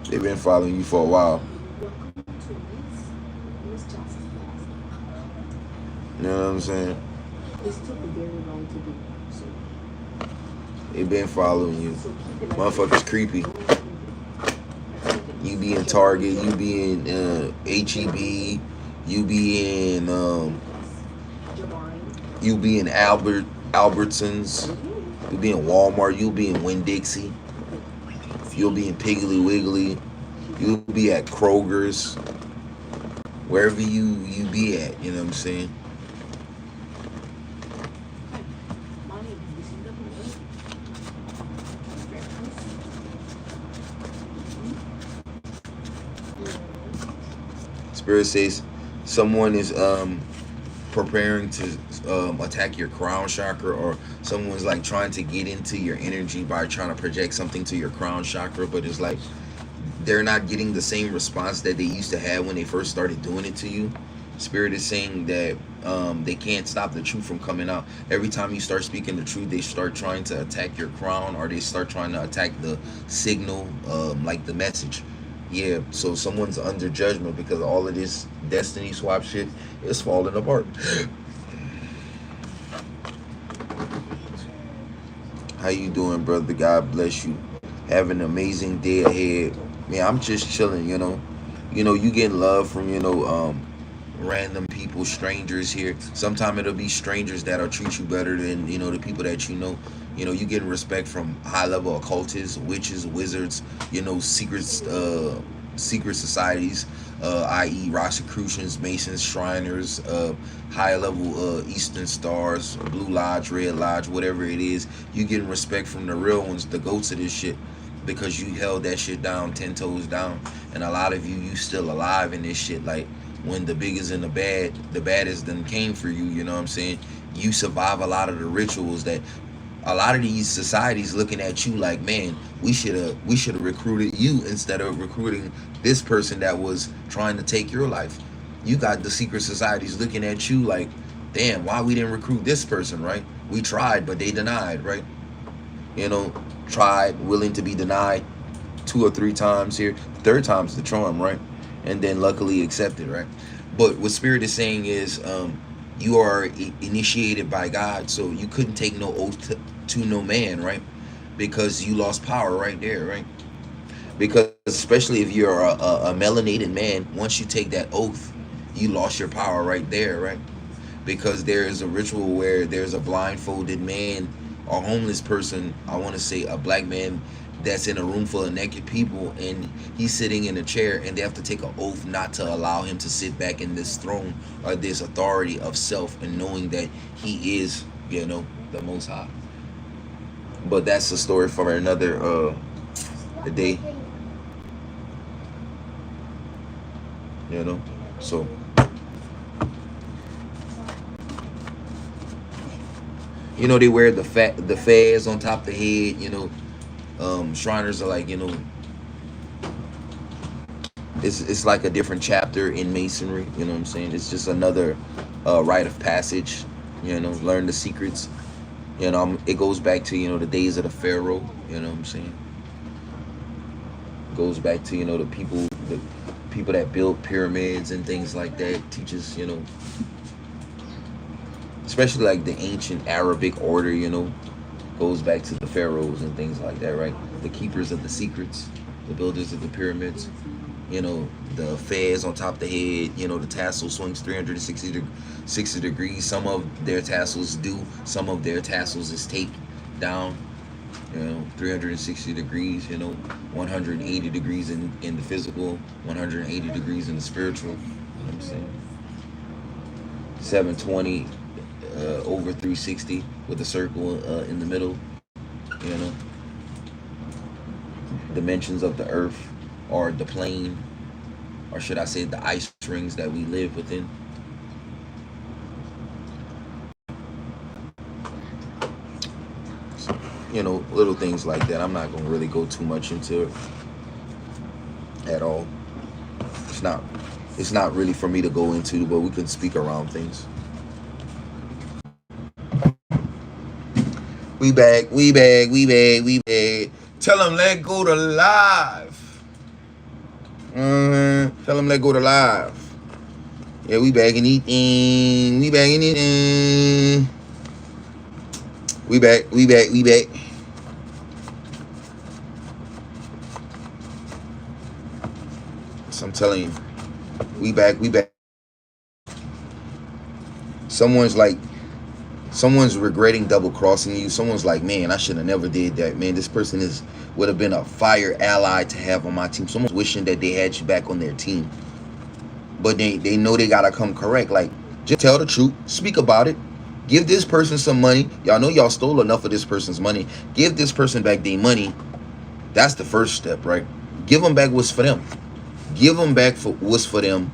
Speaker 1: They've been following you for a while. You know what I'm saying? They've been following you. Motherfuckers creepy. You be in Target, you be in HEB, you be in Albertsons, you be in Walmart, you'll be in Winn-Dixie, you'll be in Piggly Wiggly, you'll be at Kroger's, wherever you be at, you know what I'm saying? Spirit says someone is preparing to attack your crown chakra, or someone's like trying to get into your energy by trying to project something to your crown chakra, but it's like they're not getting the same response that they used to have when they first started doing it to you. Spirit is saying that they can't stop the truth from coming out. Every time you start speaking the truth, they start trying to attack your crown, or they start trying to attack the signal, like the message. Yeah, so someone's under judgment because all of this destiny swap shit is falling apart. How you doing, brother? God bless you. Have an amazing day ahead. Man, I'm just chilling, you getting love from, random people, strangers here. Sometimes it'll be strangers that'll treat you better than, the people that you know. You getting respect from high-level occultists, witches, wizards, secret societies, i.e. Rosicrucians, Masons, Shriners, high-level Eastern Stars, Blue Lodge, Red Lodge, whatever it is. You getting respect from the real ones, the goats of this shit, because you held that shit down 10 toes down. And a lot of you still alive in this shit. Like when the biggest and the baddest then came for you, you know what I'm saying? You survive a lot of the rituals that a lot of these societies looking at you like, man, we should have recruited you instead of recruiting this person that was trying to take your life. You got the secret societies looking at you like, damn, why we didn't recruit this person, right? We tried, but they denied, right? You know, tried, willing to be denied 2 or 3 times here. The third time's the charm, right? And then luckily accepted, right? But what Spirit is saying is, you are initiated by God, so you couldn't take no oath to no man, right? Because you lost power right there, right? Because especially if you're a melanated man, once you take that oath, you lost your power right there, right? Because there is a ritual where there's a blindfolded man or homeless person, I want to say a black man, that's in a room full of naked people, and he's sitting in a chair, and they have to take an oath not to allow him to sit back in this throne or this authority of self, and knowing that he is, you know, the Most High. But that's a story for another day, you know. So you know, they wear the fez on top of the head, you know. Shriners are like, you know, it's like a different chapter in masonry, you know what I'm saying? It's just another rite of passage, you know, learn the secrets. You know, it goes back to, you know, the days of the Pharaoh, you know what I'm saying? It goes back to, you know, the people that built pyramids and things like that. Teaches, you know, especially like the ancient Arabic order, you know, goes back to the pharaohs and things like that, right? The keepers of the secrets, the builders of the pyramids, you know, the fez on top of the head, you know, the tassel swings 360 degrees. Some of their tassels do, some of their tassels is taped down, you know, 360 degrees, you know, 180 degrees in the physical, 180 degrees in the spiritual, you know what I'm saying? 720 over 360 with a circle in the middle, you know. Dimensions of the earth, or the plane, or should I say the ice rings that we live within. So, you know, little things like that. I'm not going to really go too much into it at all. It's not really for me to go into, but we can speak around things. We back. Tell them let go to live. Tell them let go to live. Yeah, we back in eating. We back. So I'm telling you, we back. Someone's regretting double crossing you. Someone's like, man, I should have never did that. Man, this person would have been a fire ally to have on my team. Someone's wishing that they had you back on their team. But they know they gotta come correct. Like, just tell the truth, speak about it. Give this person some money. Y'all know y'all stole enough of this person's money. Give this person back their money. That's the first step, right? Give them back what's for them. Give them back for what's for them.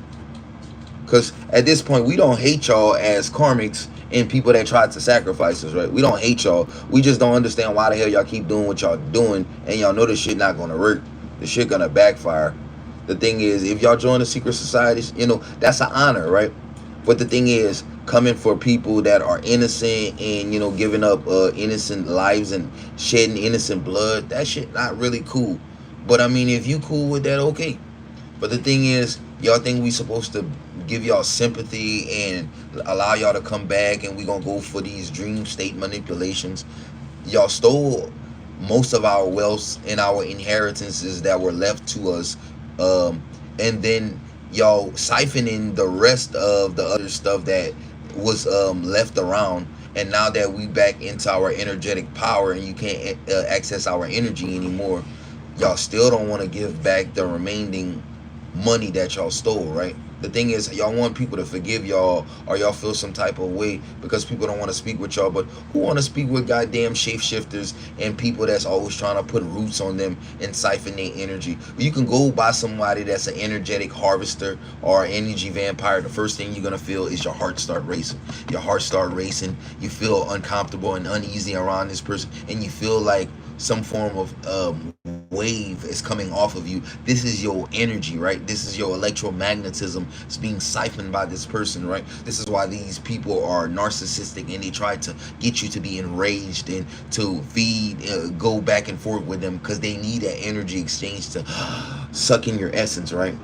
Speaker 1: Because at this point, we don't hate y'all as karmics and people that tried to sacrifice us, right? We don't hate y'all. We just don't understand why the hell y'all keep doing what y'all doing, and y'all know this shit not gonna work. This shit gonna backfire. The thing is, if y'all join the secret societies, you know, that's an honor, right? But the thing is, coming for people that are innocent and, you know, giving up innocent lives and shedding innocent blood, that shit not really cool. But I mean, if you cool with that, okay. But the thing is, y'all think we supposed to give y'all sympathy and allow y'all to come back, and we gonna go for these dream state manipulations. Y'all stole most of our wealth and our inheritances that were left to us, and then y'all siphoning the rest of the other stuff that was left around. And now that we back into our energetic power and you can't access our energy anymore, y'all still don't want to give back the remaining money that y'all stole, right? The thing is, y'all want people to forgive y'all, or y'all feel some type of way because people don't want to speak with y'all. But who want to speak with goddamn shapeshifters and people that's always trying to put roots on them and siphon their energy? You can go by somebody that's an energetic harvester or an energy vampire. The first thing you're going to feel is your heart start racing. Your heart start racing. You feel uncomfortable and uneasy around this person, and you feel like some form of wave is coming off of you. This is your energy, right? This is your electromagnetism. It's being siphoned by this person, right? This is why these people are narcissistic, and they try to get you to be enraged and to feed, go back and forth with them, because they need that energy exchange to suck in your essence, right?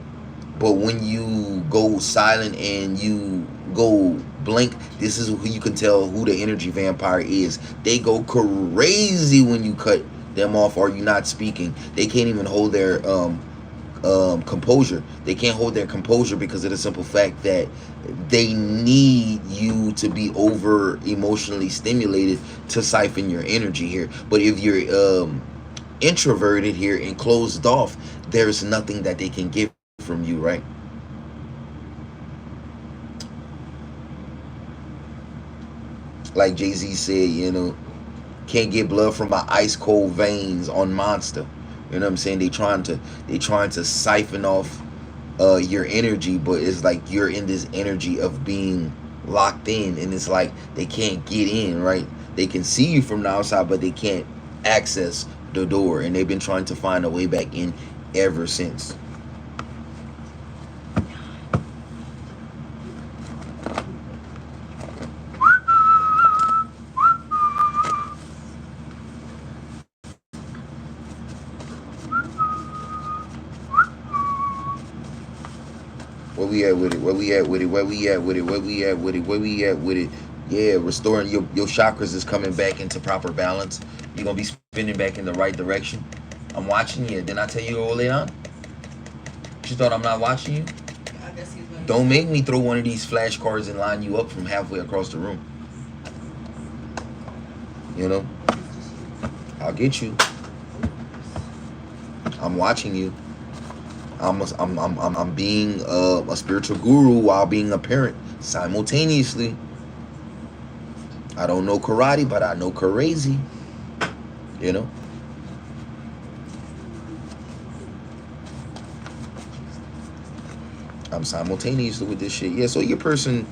Speaker 1: But when you go silent and you go blank, this is who you can tell who the energy vampire is. They go crazy when you cut them off or you're not speaking. They can't even hold their composure. They can't hold their composure because of the simple fact that they need you to be over emotionally stimulated to siphon your energy here. But if you're introverted here and closed off, there's nothing that they can give from you, right? Like Jay-Z said, you know, can't get blood from my ice cold veins on Monster. You know what I'm saying? They trying to siphon off your energy, but it's like you're in this energy of being locked in, and it's like they can't get in, right? They can see you from the outside, but they can't access the door, and they've been trying to find a way back in ever since. Where we at with it? Where we at with it? Where we at with it? Where we at with it? Where we at with it? Yeah, restoring your chakras is coming back into proper balance. You're gonna be spinning back in the right direction. I'm watching you. Didn't I tell you early on? You thought I'm not watching you? Don't make me throw one of these flashcards and line you up from halfway across the room. You know? I'll get you. I'm watching you. I'm being a spiritual guru while being a parent simultaneously. I don't know karate, but I know crazy. You know? I'm simultaneously with this shit. Yeah, so your person,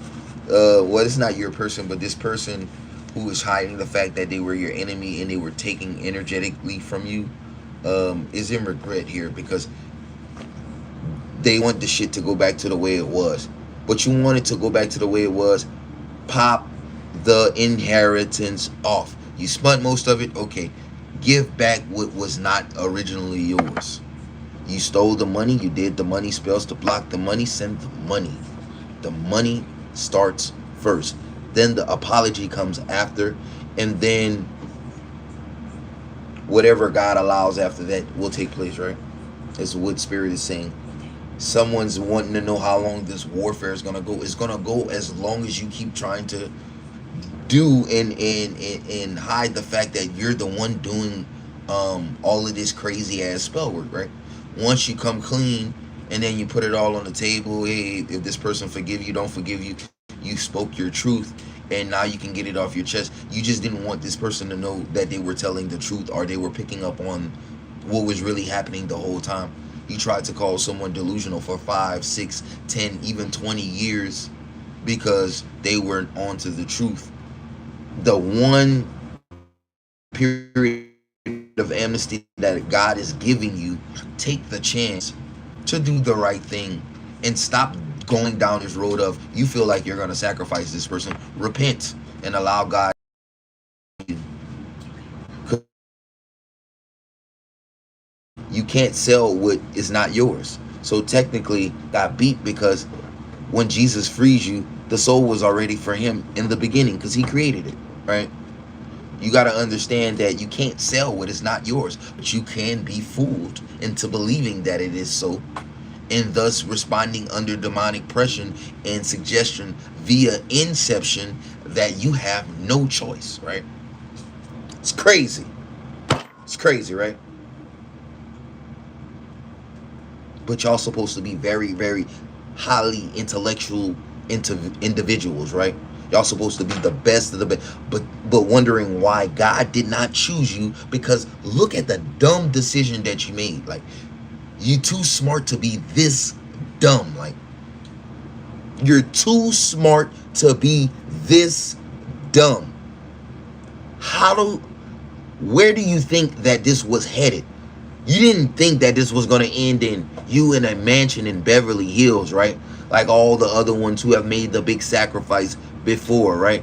Speaker 1: well, it's not your person, but this person who is hiding the fact that they were your enemy and they were taking energetically from you, is in regret here, because they want the shit to go back to the way it was. But you want it to go back to the way it was. Pop the inheritance off. You spent most of it. Okay. Give back what was not originally yours. You stole the money. You did the money spells to block the money. Send the money. The money starts first. Then the apology comes after. And then whatever God allows after that will take place, right? That's what Spirit is saying. Someone's wanting to know how long this warfare is going to go. It's going to go as long as you keep trying to do and hide the fact that you're the one doing all of this crazy ass spell work, right? Once you come clean and then you put it all on the table, hey, if this person forgive you, don't forgive you, you spoke your truth, and now you can get it off your chest. You just didn't want this person to know that they were telling the truth, or they were picking up on what was really happening the whole time. You tried to call someone delusional for 5, 6, 10, even 20 years because they weren't onto the truth. The one period of amnesty that God is giving you, take the chance to do the right thing and stop going down this road of you feel like you're going to sacrifice this person. Repent and allow God. You can't sell what is not yours. So technically got beat, because when Jesus frees you, the soul was already for him in the beginning because he created it, right? You got to understand that you can't sell what is not yours, but you can be fooled into believing that it is so, and thus responding under demonic pressure and suggestion via inception that you have no choice, right? It's crazy. It's crazy, right? But y'all supposed to be very, very highly intellectual individuals, right? Y'all supposed to be the best of the best, but wondering why God did not choose you, because look at the dumb decision that you made. Like, you too smart to be this dumb. Like, you're too smart to be this dumb. Where do you think that this was headed? You didn't think that this was going to end in you in a mansion in Beverly Hills, right? Like all the other ones who have made the big sacrifice before, right?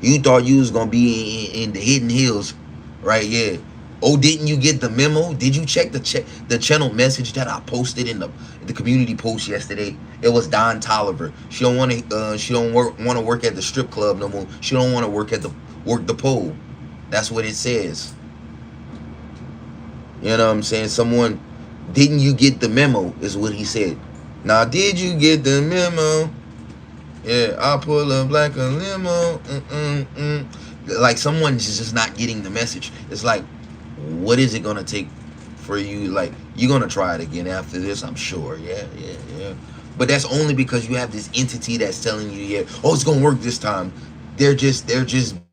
Speaker 1: You thought you was going to be in the Hidden Hills, right? Yeah. Oh, didn't you get the memo? Did you check the channel message that I posted in the community post yesterday? It was Don Tolliver. She don't want to work at the strip club no more. She don't want to work the pole. That's what it says. You know what I'm saying? Someone, didn't you get the memo is what he said. Now, did you get the memo? Yeah, I pull up like a limo. Like someone's just not getting the message. It's like, what is it going to take for you? Like, you're going to try it again after this, I'm sure. Yeah. But that's only because you have this entity that's telling you, yeah, oh, it's going to work this time. They're just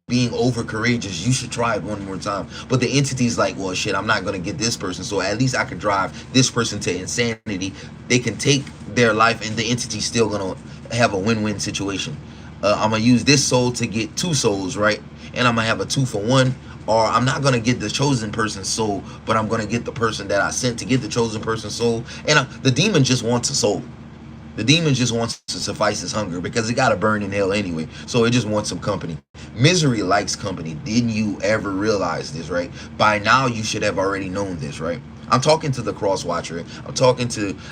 Speaker 1: being over courageous. You should try it one more time. But the entity's like, well, shit, I'm not going to get this person, so at least I could drive this person to insanity. They can take their life, and the entity's still going to have a win-win situation. I'm going to use this soul to get 2 souls, right? And I'm going to have a 2-for-1. Or I'm not going to get the chosen person's soul, but I'm going to get the person that I sent to get the chosen person's soul. And the demon just wants a soul. The demon just wants to suffice his hunger, because it got to burn in hell anyway. So it just wants some company. Misery likes company. Didn't you ever realize this, right? By now, you should have already known this, right? I'm talking to the cross watcher.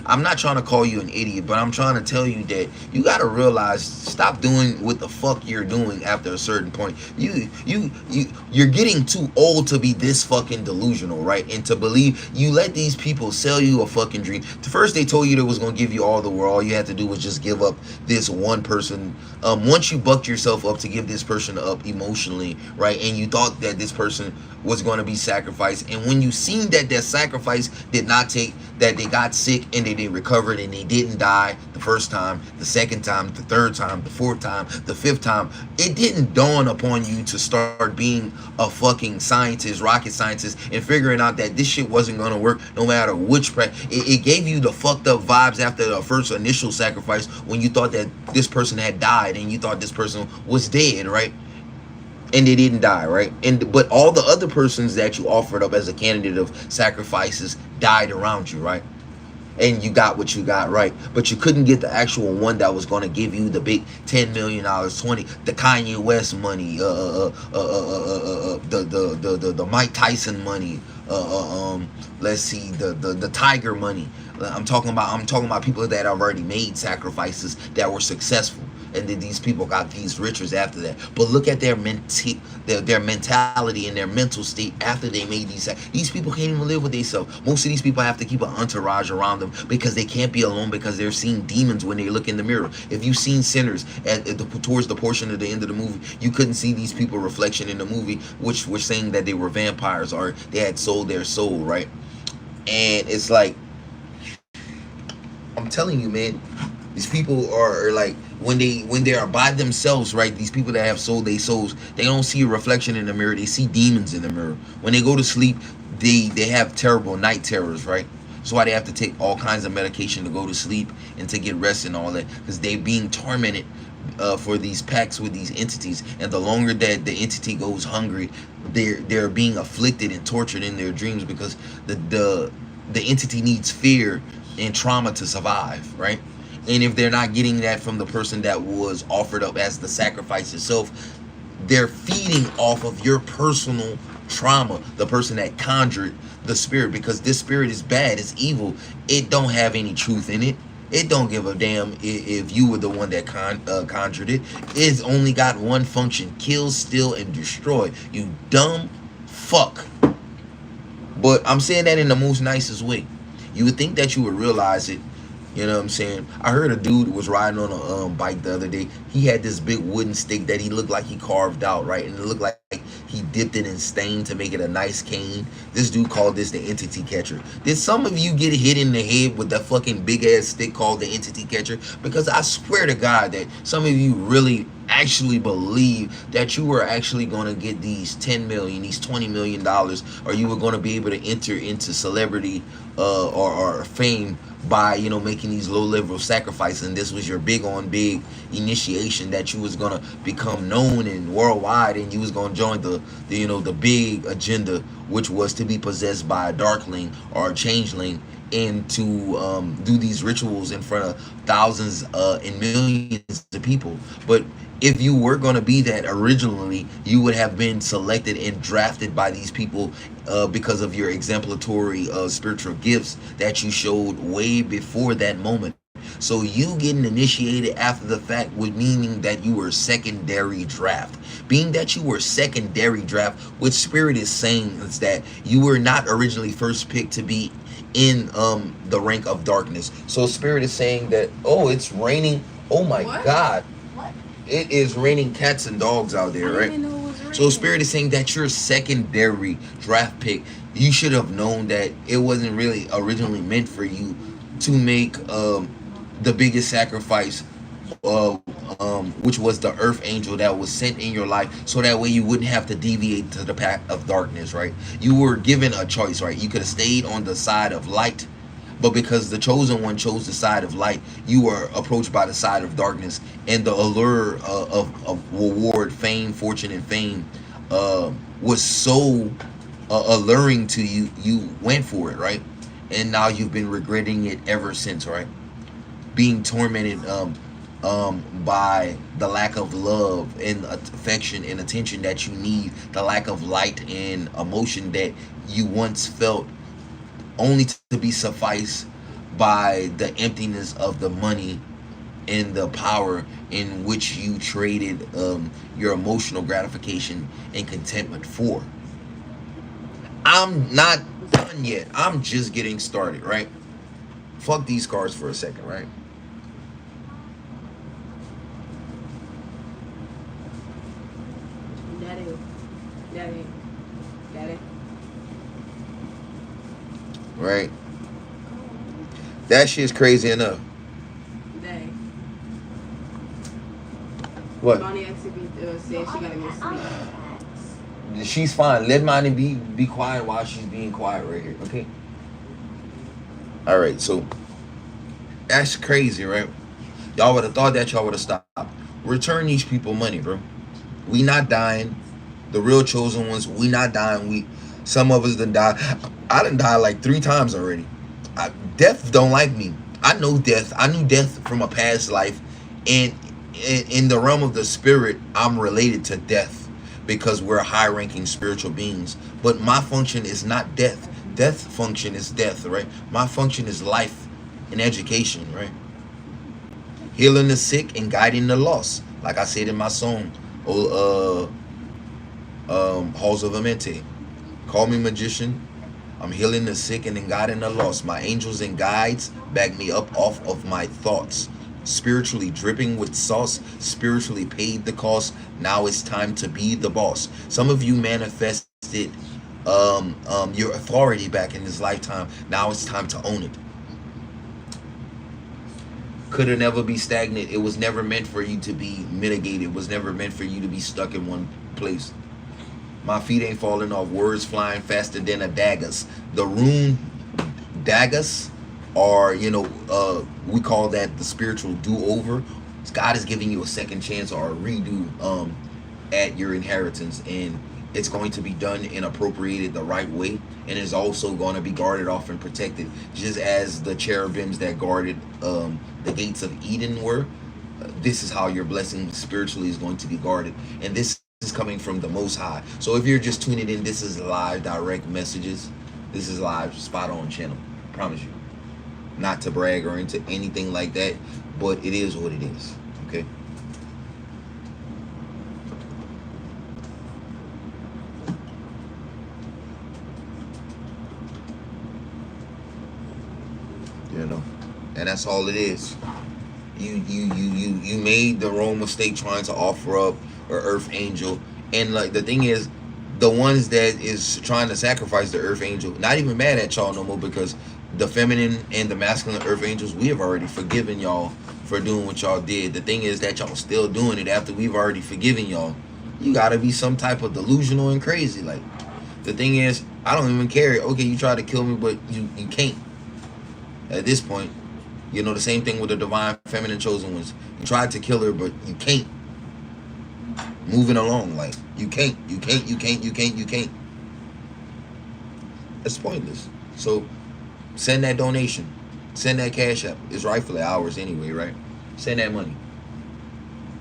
Speaker 1: I'm not trying to call you an idiot, but I'm trying to tell you that you got to realize, stop doing what the fuck you're doing after a certain point. You're getting too old to be this fucking delusional, right? And to believe, you let these people sell you a fucking dream. First, they told you they was going to give you all the world. All you had to do was just give up this one person. Once you bucked yourself up to give this person up emotionally, right? And you thought that this person was going to be sacrificed. And when you seen that sacrifice did not take, that they got sick and they recovered and they didn't die the first time, the second time, the third time, the fourth time, the fifth time, it didn't dawn upon you to start being a fucking scientist, rocket scientist, and figuring out that this shit wasn't going to work no matter which it gave you the fucked up vibes after the first initial sacrifice, when you thought that this person had died and you thought this person was dead, right? And they didn't die, right? But all the other persons that you offered up as a candidate of sacrifices died around you, right? And you got what you got, right? But you couldn't get the actual one that was going to give you the big $10 million, 20, the Kanye West money, the Mike Tyson money, let's see, the Tiger money. I'm talking about people that have already made sacrifices that were successful. And then these people got these riches after that. But look at their mentality and their mental state after they made these people can't even live with themselves. Most of these people have to keep an entourage around them, because they can't be alone, because they're seeing demons when they look in the mirror. If you've seen Sinners towards the portion of the end of the movie, you couldn't see these people reflection in the movie, which were saying that they were vampires or they had sold their soul, right? And it's like, I'm telling you, man, these people are like, when they are by themselves, right? These people that have sold their souls, they don't see a reflection in the mirror. They see demons in the mirror. When they go to sleep, they have terrible night terrors, right? That's why they have to take all kinds of medication to go to sleep and to get rest and all that, because they're being tormented for these pacts with these entities. And the longer that the entity goes hungry, they're being afflicted and tortured in their dreams, because the entity needs fear and trauma to survive, right? And if they're not getting that from the person that was offered up as the sacrifice itself, they're feeding off of your personal trauma, the person that conjured the spirit, because this spirit is bad, it's evil, it don't have any truth in it. It don't give a damn if you were the one that conjured it. It's only got one function: kill, steal, and destroy. You dumb fuck. But I'm saying that in the most nicest way. You would think that you would realize it. You know what I'm saying? I heard a dude was riding on a bike the other day. He had this big wooden stick that he looked like he carved out, right? And it looked like he dipped it in stain to make it a nice cane. This dude called this the entity catcher. Did some of you get hit in the head with that fucking big ass stick called the entity catcher? Because I swear to God that some of you really actually believe that you were actually going to get these 10 million, these 20 million dollars, or you were going to be able to enter into celebrity or fame by, you know, making these low level sacrifices. And this was your big on big initiation, that you was going to become known and worldwide, and you was going to join the you know, the big agenda, which was to be possessed by a darkling or a changeling, and to do these rituals in front of thousands and millions of people. But if you were going to be that originally, you would have been selected and drafted by these people because of your exemplary spiritual gifts that you showed way before that moment. So you getting initiated after the fact would meaning that you were secondary draft. Being that you were secondary draft, what Spirit is saying is that you were not originally first picked to be in the rank of darkness. So Spirit is saying that, oh, it's raining. Oh my God. It is raining cats and dogs out there, right? So Spirit is saying that your secondary draft pick, you should have known that it wasn't really originally meant for you to make the biggest sacrifice, which was the earth angel that was sent in your life, so that way you wouldn't have to deviate to the path of darkness, right? You were given a choice, right? You could have stayed on the side of light, but because the chosen one chose the side of light, you were approached by the side of darkness, and the allure of reward, fame, fortune, and fame was so alluring to you, you went for it, right? And now you've been regretting it ever since, right? Being tormented by the lack of love and affection and attention that you need, the lack of light and emotion that you once felt, only to be sufficed by the emptiness of the money and the power in which you traded your emotional gratification and contentment for. I'm not done yet. I'm just getting started, right? Fuck these cards for a second, right?
Speaker 2: Daddy.
Speaker 1: Right? That shit's crazy enough.
Speaker 2: Daddy.
Speaker 1: What?
Speaker 2: Bonnie actually said she gotta go sleep.
Speaker 1: She's fine. Let Monty be quiet while she's being quiet right here, okay? Alright, so that's crazy, right? Y'all would have thought that y'all would have stopped. Return these people money, bro. We not dying. The real chosen ones, we not dying. Some of us done died. I done died like 3 times already. Death don't like me. I know death. I knew death from a past life. And in the realm of the spirit, I'm related to death because we're high-ranking spiritual beings. But my function is not death. Death function is death, right? My function is life and education, right? Healing the sick and guiding the lost. Like I said in my song, Halls of Amente. Call me magician. I'm healing the sick and then guiding the lost. My angels and guides back me up off of my thoughts. Spiritually dripping with sauce, spiritually paid the cost. Now it's time to be the boss. Some of you manifested your authority back in this lifetime. Now it's time to own it. Could it never be stagnant? It was never meant for you to be mitigated. It was never meant for you to be stuck in one place. My feet ain't falling off. Words flying faster than a daggers. The rune daggers are, you know, we call that the spiritual do-over. God is giving you a second chance or a redo at your inheritance, and it's going to be done and appropriated the right way, and it's also going to be guarded off and protected, just as the cherubims that guarded the gates of Eden were. This is how your blessing spiritually is going to be guarded, and this is coming from the Most High. So if you're just tuning in, this is live direct messages. This is live spot on channel. I promise you. Not to brag or into anything like that, but it is what it is. Okay. You know, and that's all it is. You made the wrong mistake trying to offer up or earth angel, and like the thing is, the ones that is trying to sacrifice the Earth Angel, not even mad at y'all no more, because the feminine and the masculine Earth Angels, we have already forgiven y'all for doing what y'all did. The thing is that y'all still doing it after we've already forgiven y'all. You gotta be some type of delusional and crazy. Like, the thing is, I don't even care. Okay, you try to kill me, but you can't. At this point, you know, the same thing with the divine feminine chosen ones. You tried to kill her, but you can't. Moving along, like, you can't. It's pointless. So send that donation. Send that cash app. It's rightfully ours anyway, right? Send that money.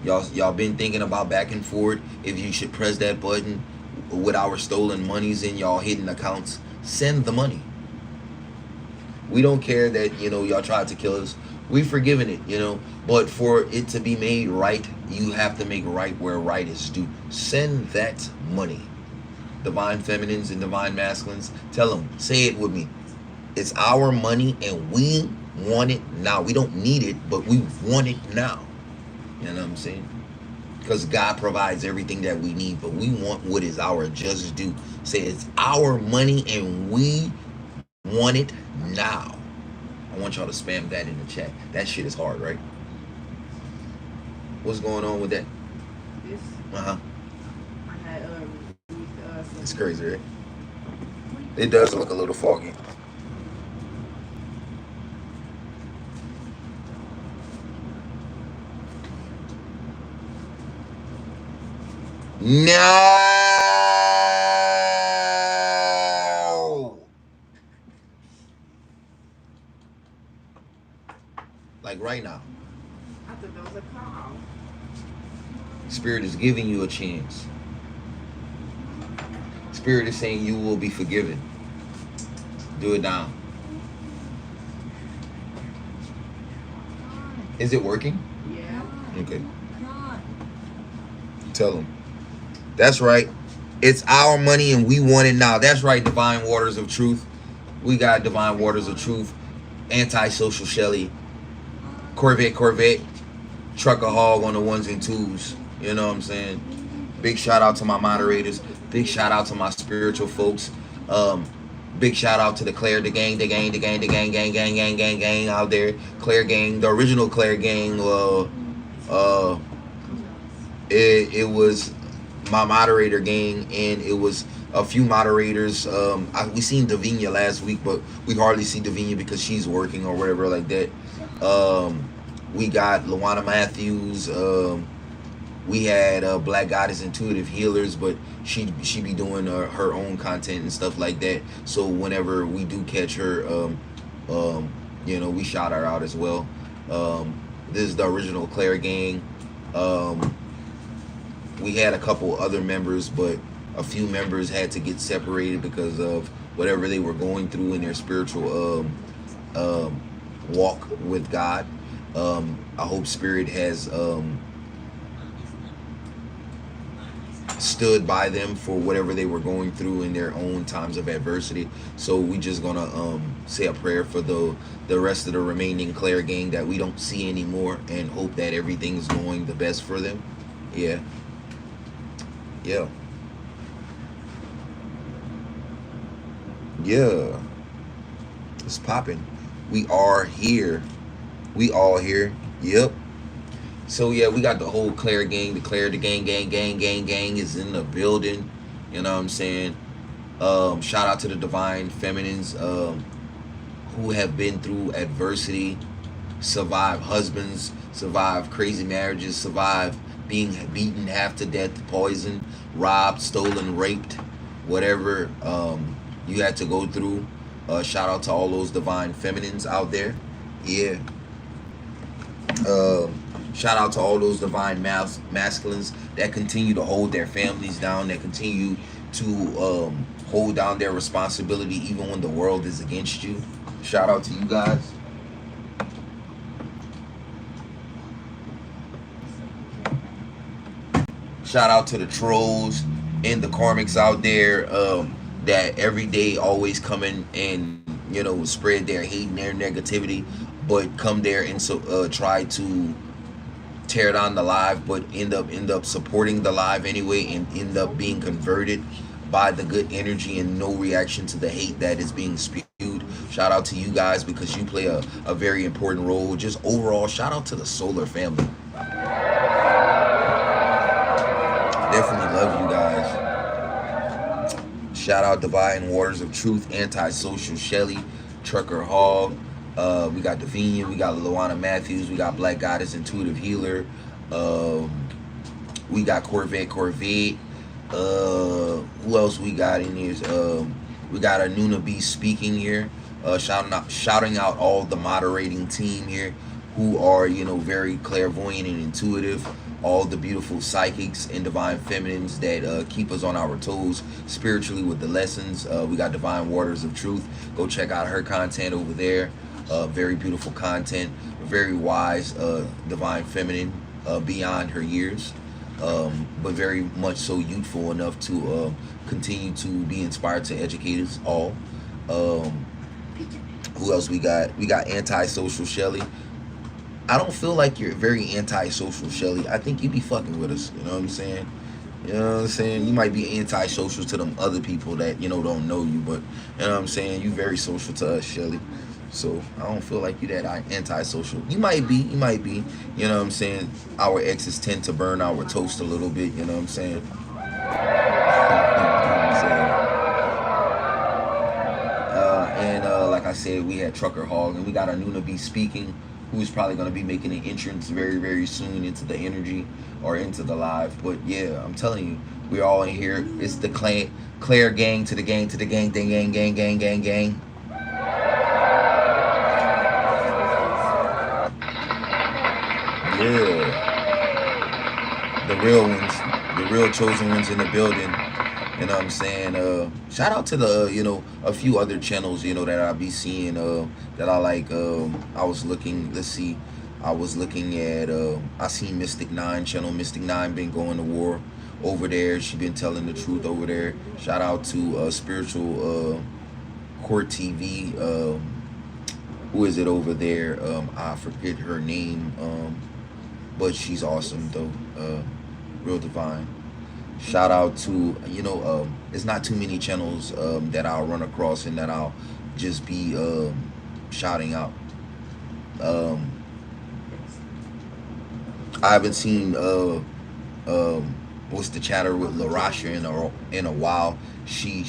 Speaker 1: Y'all been thinking about back and forth if you should press that button with our stolen monies in y'all hidden accounts. Send the money. We don't care that, you know, y'all tried to kill us. We've forgiven it, you know. But for it to be made right, you have to make right where right is due. Send that money. Divine feminines and divine masculines, tell them, say it with me. It's our money and we want it now. We don't need it, but we want it now. You know what I'm saying? Because God provides everything that we need, but we want what is our just due. Say it's our money and we want it now. I want y'all to spam that in the chat. That shit is hard, right? What's going on with that?
Speaker 2: This.
Speaker 1: Uh-huh.
Speaker 2: I had
Speaker 1: It's crazy, right? It does look a little foggy. No. Like right now.
Speaker 2: I thought that was a call.
Speaker 1: Spirit is giving you a chance. Spirit is saying you will be forgiven. Do it now. Is it working?
Speaker 2: Yeah.
Speaker 1: Okay. Tell them. That's right. It's our money and we want it now. That's right, Divine Waters of Truth. We got Divine Waters of Truth. Antisocial Shelly. Corvette. Trucker Hog on the ones and twos. You know what I'm saying? Big shout out to my moderators. Big shout out to my spiritual folks. Big shout out to the Claire, the gang out there. Claire gang, the original Claire gang. It was my moderator gang, and it was a few moderators. We seen Davinia last week, but we hardly see Davinia because she's working or whatever like that. We got Luana Matthews. We had Black Goddess Intuitive Healers, but she be doing her own content and stuff like that. So whenever we do catch her, you know, we shout her out as well. This is the original Claire gang. We had a couple other members, but a few members had to get separated because of whatever they were going through in their spiritual walk with God. I hope Spirit has stood by them for whatever they were going through in their own times of adversity. So we just gonna say a prayer for the rest of the remaining Claire gang that we don't see anymore, and hope that everything's going the best for them. Yeah. It's popping. We are here. We all here. Yep. So yeah, we got the whole Claire gang. The gang is in the building. You know what I'm saying? Shout out to the Divine Feminines who have been through adversity, survived husbands, survived crazy marriages, survived being beaten half to death, poisoned, robbed, stolen, raped, whatever you had to go through. Shout out to all those Divine Feminines out there. Yeah. Shout out to all those Divine Masculines that continue to hold their families down, that continue to hold down their responsibility even when the world is against you. Shout out to you guys. Shout out to the trolls and the karmics out there that every day always come in and, you know, spread their hate and their negativity, but come there and try to tear down the live, but end up supporting the live anyway and end up being converted. by the good energy and no reaction to the hate that is being spewed. Shout out to you guys because you play a very important role. Just overall, shout out to the solar family. Definitely love you guys. Shout out Divine Waters of Truth, Antisocial Shelly, Trucker Hog. We got Davinia, we got Luana Matthews, we got Black Goddess, Intuitive Healer. We got Corvette. Who else we got in here? We got Anuna B speaking here. Shouting out all the moderating team here who are, you know, very clairvoyant and intuitive. All the beautiful psychics and divine feminines that keep us on our toes spiritually with the lessons. We got Divine Waters of Truth. Go check out her content over there. Very beautiful content. Very wise divine feminine beyond her years. But very much so youthful enough to continue to be inspired to educate us all. Who else we got? We got Antisocial Shelly. I don't feel like you're very antisocial, Shelly. I think you be fucking with us. You know what I'm saying? You know what I'm saying? You might be antisocial to them other people that, you know, don't know you. But, you know what I'm saying? You very social to us, Shelly. So, I don't feel like you that antisocial. You might be. You might be. You know what I'm saying? Our exes tend to burn our toast a little bit. You know what I'm saying? Like I said, we had Trucker Hog. And we got Anuna B speaking, who's probably going to be making an entrance very, very soon into the energy or into the live. But yeah, I'm telling you, we're all in here. It's the Claire gang to the gang to the gang, gang, gang, gang, gang, gang. Yeah. The real ones, the real chosen ones in the building. You know what I'm saying? Shout out to the, you know, a few other channels, you know, that I be seeing that I like. I was looking, let's see. I was looking at, I seen Mystic 9 channel. Mystic 9 been going to war over there. She been telling the truth over there. Shout out to Spiritual Court TV. Who is it over there? I forget her name. But she's awesome though. Real divine. Shout out to, you know, it's not too many channels that I'll run across and that I'll just be shouting out. I haven't seen what's the chatter with LaRasha in a while. She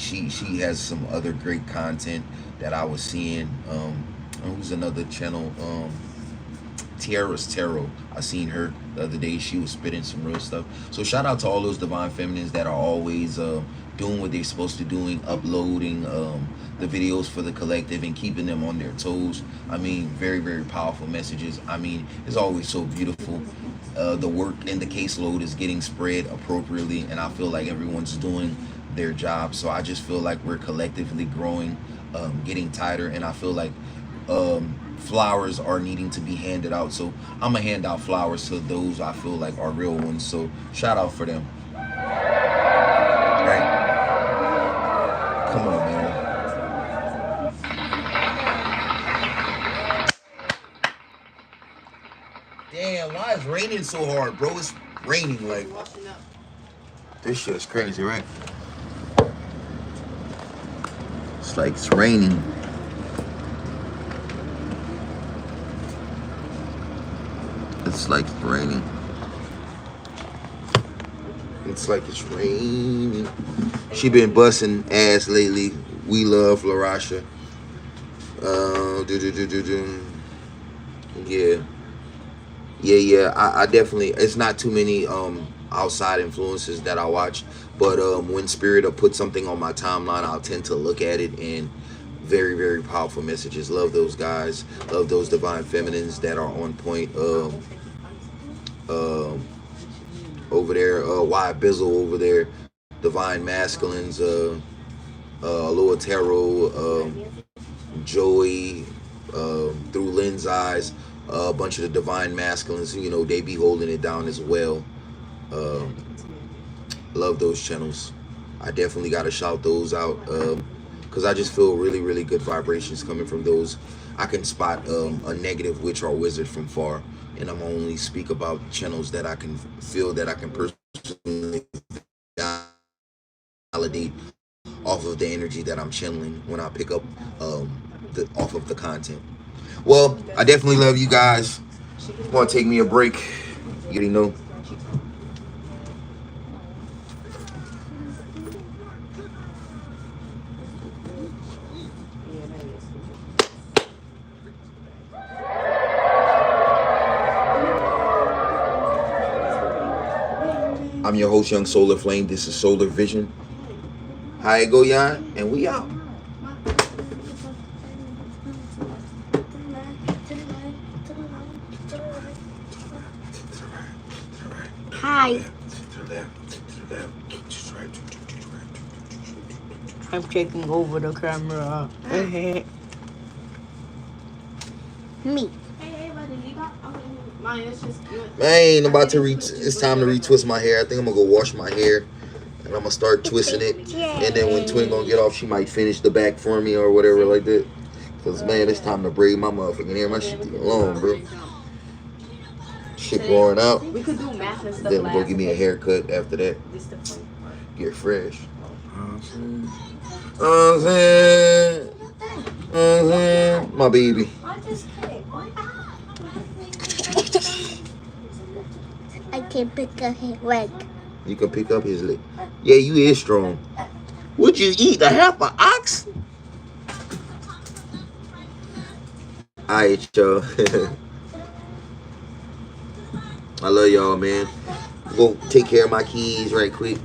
Speaker 1: has some other great content that I was seeing. Who's another channel? Tiara's Tarot. I seen her the other day. She was spitting some real stuff. So shout out to all those divine feminines that are always doing what they're supposed to doing, uploading the videos for the collective and keeping them on their toes. I mean, very, very powerful messages. I mean, it's always so beautiful. The work and the caseload is getting spread appropriately, and I feel like everyone's doing their job. So I just feel like we're collectively growing, getting tighter, and I feel like flowers are needing to be handed out. So I'm gonna hand out flowers to those I feel like are real ones. So shout out for them. Right? Come on, man. Damn, why is raining so hard, bro? It's raining like this shit is crazy, right? It's like it's raining. It's like it's raining. It's like it's raining. She been busting ass lately. We love LaRasha. Yeah. I definitely. It's not too many outside influences that I watch, but when Spirit will put something on my timeline, I'll tend to look at it, and very, very powerful messages. Love those guys. Love those divine feminines that are on point. Over there, Y Bizzle over there, divine masculines, Lua Tarot, Joey, through Lynn's eyes, a bunch of the divine masculines, you know, they be holding it down as well. Love those channels. I definitely got to shout those out because I just feel really, really good vibrations coming from those. I can spot a negative witch or wizard from far, and I'm only speak about channels that I can feel that I can personally validate off of the energy that I'm channeling when I pick up off of the content. Well, I definitely love you guys. I'm gonna take me a break. You already know. I'm your host, Young Solar Flame. This is Solar Vision. How it go, y'all? And we out.
Speaker 2: Hi.
Speaker 3: I'm taking over the camera.
Speaker 2: Me.
Speaker 1: Man, I ain't about to it's time to retwist my hair. I think I'm gonna go wash my hair, and I'm gonna start twisting it. And then when Twin gonna get off, she might finish the back for me or whatever like that. Cause man, it's time to braid my motherfucking hair. My shit too long, bro. Shit growing out.
Speaker 3: We could do math and stuff.
Speaker 1: Then go give me a haircut after that. Get fresh. My baby.
Speaker 2: I can pick up his leg.
Speaker 1: You can pick up his leg. Yeah, you is strong. Would you eat a half an ox? Alright, y'all. I love y'all, man. Go take care of my keys right quick.